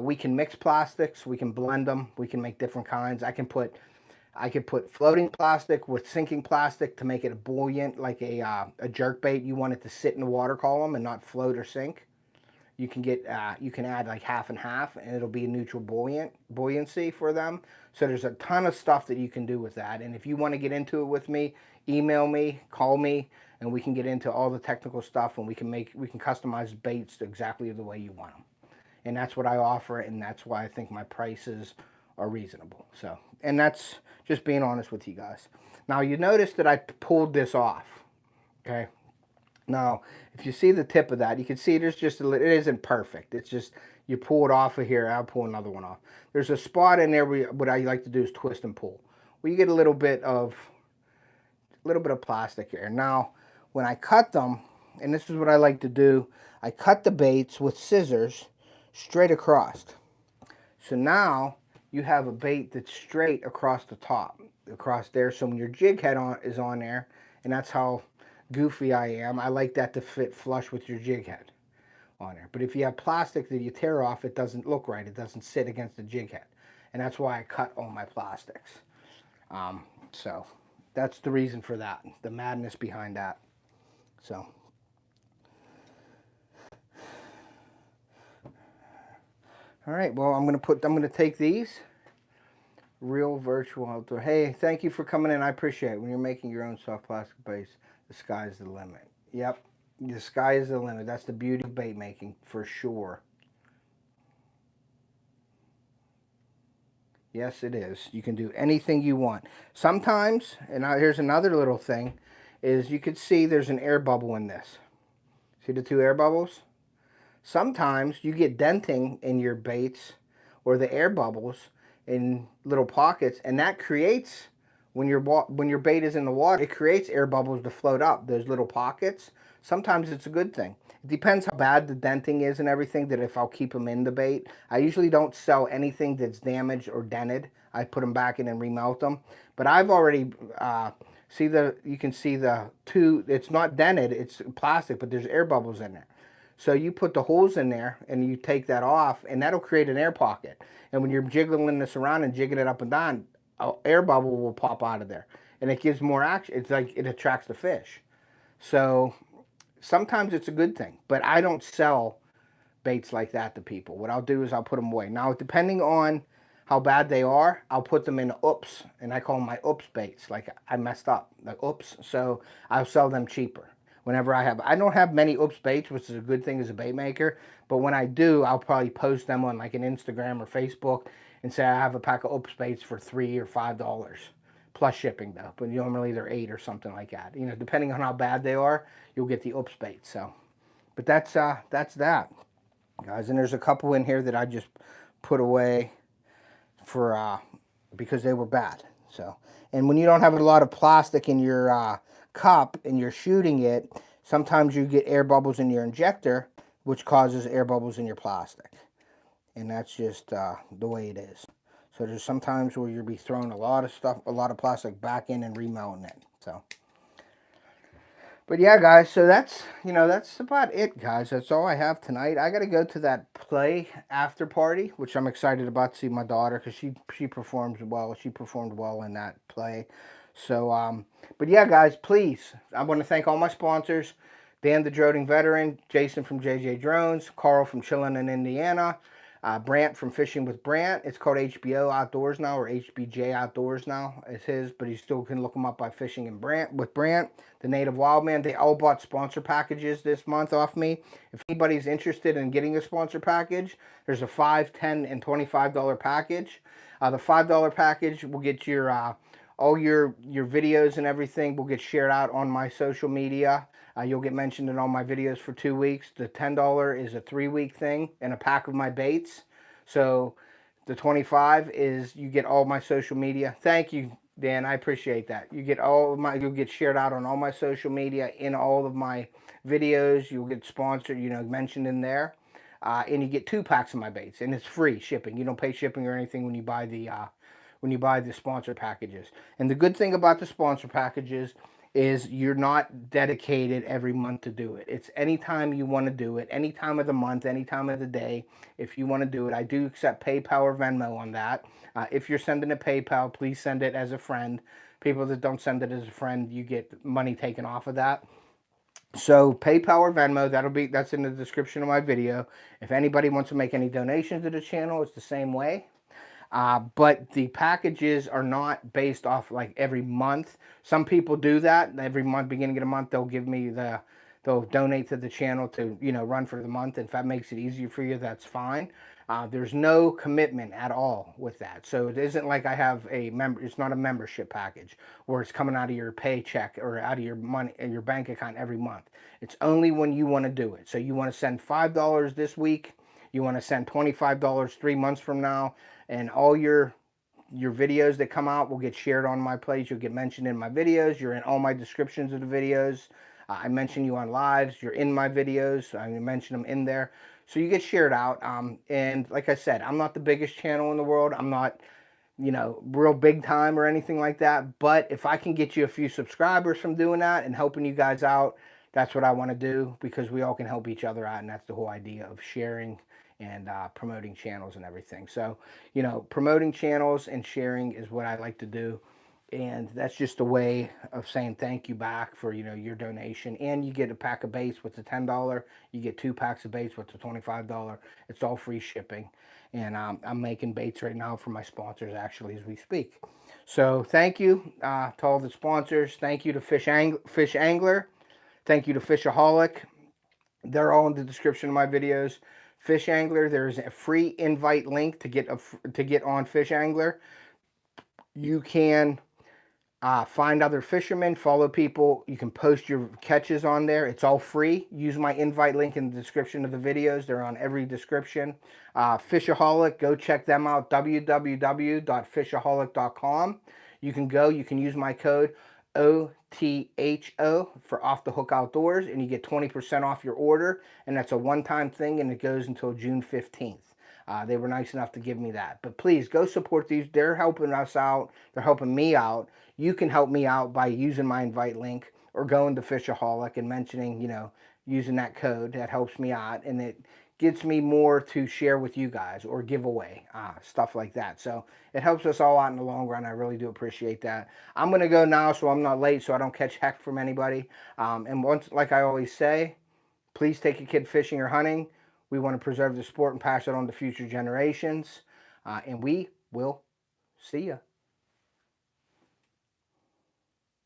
Speaker 1: We can mix plastics. We can blend them. We can make different kinds. I could put floating plastic with sinking plastic to make it a buoyant, like a jerk bait. You want it to sit in the water column and not float or sink. You can get you can add like half and half, and it'll be a neutral buoyancy for them. So there's a ton of stuff that you can do with that. And if you want to get into it with me, email me, call me, and we can get into all the technical stuff, and we can customize baits exactly the way you want them. And that's what I offer, and that's why I think my prices are reasonable. So, and that's just being honest with you guys. Now, you notice that I pulled this off, okay? Now, if you see the tip of that, you can see there's just it isn't perfect. It's just, you pull it off of here, I'll pull another one off. There's a spot in there where what I like to do is twist and pull. Well, you get a little bit of plastic here. Now, when I cut them, and this is what I like to do, I cut the baits with scissors straight across. So now you have a bait that's straight across the top, across there. So when your jig head is on there, and that's how goofy I am, I like that to fit flush with your jig head on there. But if you have plastic that you tear off, it doesn't look right. It doesn't sit against the jig head. And that's why I cut all my plastics. So that's the reason for that, the madness behind that. So. All right, well, I'm gonna take these real virtual outdoor. Hey, thank you for coming in. I appreciate it. When you're making your own soft plastic base, the sky's the limit. Yep, the sky is the limit. That's the beauty of bait making for sure. Yes, it is. You can do anything you want. Sometimes, and here's another little thing, is you could see there's an air bubble in this. See the two air bubbles? Sometimes you get denting in your baits or the air bubbles in little pockets, and that creates, when your bait is in the water, it creates air bubbles to float up, those little pockets. Sometimes it's a good thing. It depends how bad the denting is and everything, that if I'll keep them in the bait. I usually don't sell anything that's damaged or dented. I put them back in and remelt them. But I've already, you can see the two, it's not dented, it's plastic, but there's air bubbles in there. So you put the holes in there and you take that off, and that'll create an air pocket. And when you're jiggling this around and jigging it up and down, an air bubble will pop out of there. And it gives more action. It's like it attracts the fish. So sometimes it's a good thing. But I don't sell baits like that to people. What I'll do is I'll put them away. Now, depending on how bad they are, I'll put them in oops. And I call them my oops baits. Like I messed up. Like oops. So I'll sell them cheaper. Whenever I don't have many oops baits, which is a good thing as a bait maker, but when I do, I'll probably post them on like an Instagram or Facebook and say I have a pack of oops baits for $3 or $5 plus shipping though. But normally they're $8 or something like that. You know, depending on how bad they are, you'll get the oops baits. So, but that's that, guys. And there's a couple in here that I just put away for because they were bad. So, and when you don't have a lot of plastic in your cup and you're shooting it, sometimes you get air bubbles in your injector, which causes air bubbles in your plastic. And that's just the way it is. So there's sometimes where you'll be throwing a lot of stuff, a lot of plastic back in and remelting it. So, but yeah, guys, so that's about it, guys. That's all I have tonight. I got to go to that play after party, which I'm excited about to see my daughter, because she performs well. She performed well in that play. So, but yeah, guys, please, I want to thank all my sponsors: Dan the Droning Veteran, Jason from JJ Drones, Carl from Chillin' in Indiana, Brant from Fishing with Brant. It's called HBO Outdoors now, or HBJ Outdoors now is his, but you still can look him up by Fishing and Brant with Brant. The Native Wildman, they all bought sponsor packages this month off me. If anybody's interested in getting a sponsor package, there's a $5, $10, and $25 package. The $5 package will get your all your videos and everything will get shared out on my social media. You'll get mentioned in all my videos for 2 weeks. The $10 is a 3-week thing and a pack of my baits. So the 25 is you get all my social media. Thank you, Dan. I appreciate that. You get you'll get shared out on all my social media, in all of my videos. You'll get sponsored, mentioned in there. And you get 2 packs of my baits, and it's free shipping. You don't pay shipping or anything when you buy the sponsor packages. And the good thing about the sponsor packages is you're not dedicated every month to do it. It's anytime you want to do it, any time of the month, any time of the day, if you want to do it. I do accept PayPal or Venmo on that. If you're sending a PayPal, please send it as a friend. People that don't send it as a friend, you get money taken off of that. So PayPal or Venmo, that's in the description of my video. If anybody wants to make any donations to the channel, it's the same way. But the packages are not based off like every month. Some people do that every month, beginning of the month, they'll donate to the channel to, run for the month. If that makes it easier for you, that's fine. There's no commitment at all with that. So it isn't like I have it's not a membership package where it's coming out of your paycheck or out of your money in your bank account every month. It's only when you want to do it. So you want to send $5 this week, you want to send $25 3 months from now, and all your videos that come out will get shared on my page. You'll get mentioned in my videos. You're in all my descriptions of the videos. I mention you on lives. You're in my videos. I mention them in there. So you get shared out. And like I said, I'm not the biggest channel in the world. I'm not you know, real big time or anything like that. But if I can get you a few subscribers from doing that and helping you guys out, that's what I want to do, because we all can help each other out. And that's the whole idea of sharing and promoting channels and everything. So, you know, promoting channels and sharing is what I like to do. And that's just a way of saying thank you back for, you know, your donation. And you get a pack of baits with the $10. You get 2 packs of baits with the $25. It's all free shipping. And I'm making baits right now for my sponsors, actually, as we speak. So thank you to all the sponsors. Thank you to FishAngler. Thank you to Fishoholic. They're all in the description of my videos. FishAngler, there's a free invite link to get on FishAngler. You can find other fishermen, follow people. You can post your catches on there. It's all free. Use my invite link in the description of the videos. They're on every description. Fishoholic, go check them out, www.fishoholic.com. You can go, you can use my code OTHO for Off the Hook Outdoors, and you get 20% off your order. And that's a one-time thing, and it goes until June 15th. They were nice enough to give me that. But please go support these. They're helping us out. They're helping me out. You can help me out by using my invite link or going to Fishoholic and mentioning, you know, using that code. That helps me out, and it gets me more to share with you guys or give away, stuff like that. So it helps us all out in the long run. I really do appreciate that. I'm going to go now so I'm not late, so I don't catch heck from anybody. And once, like I always say, please take a kid fishing or hunting. We want to preserve the sport and pass it on to future generations. And we will see ya.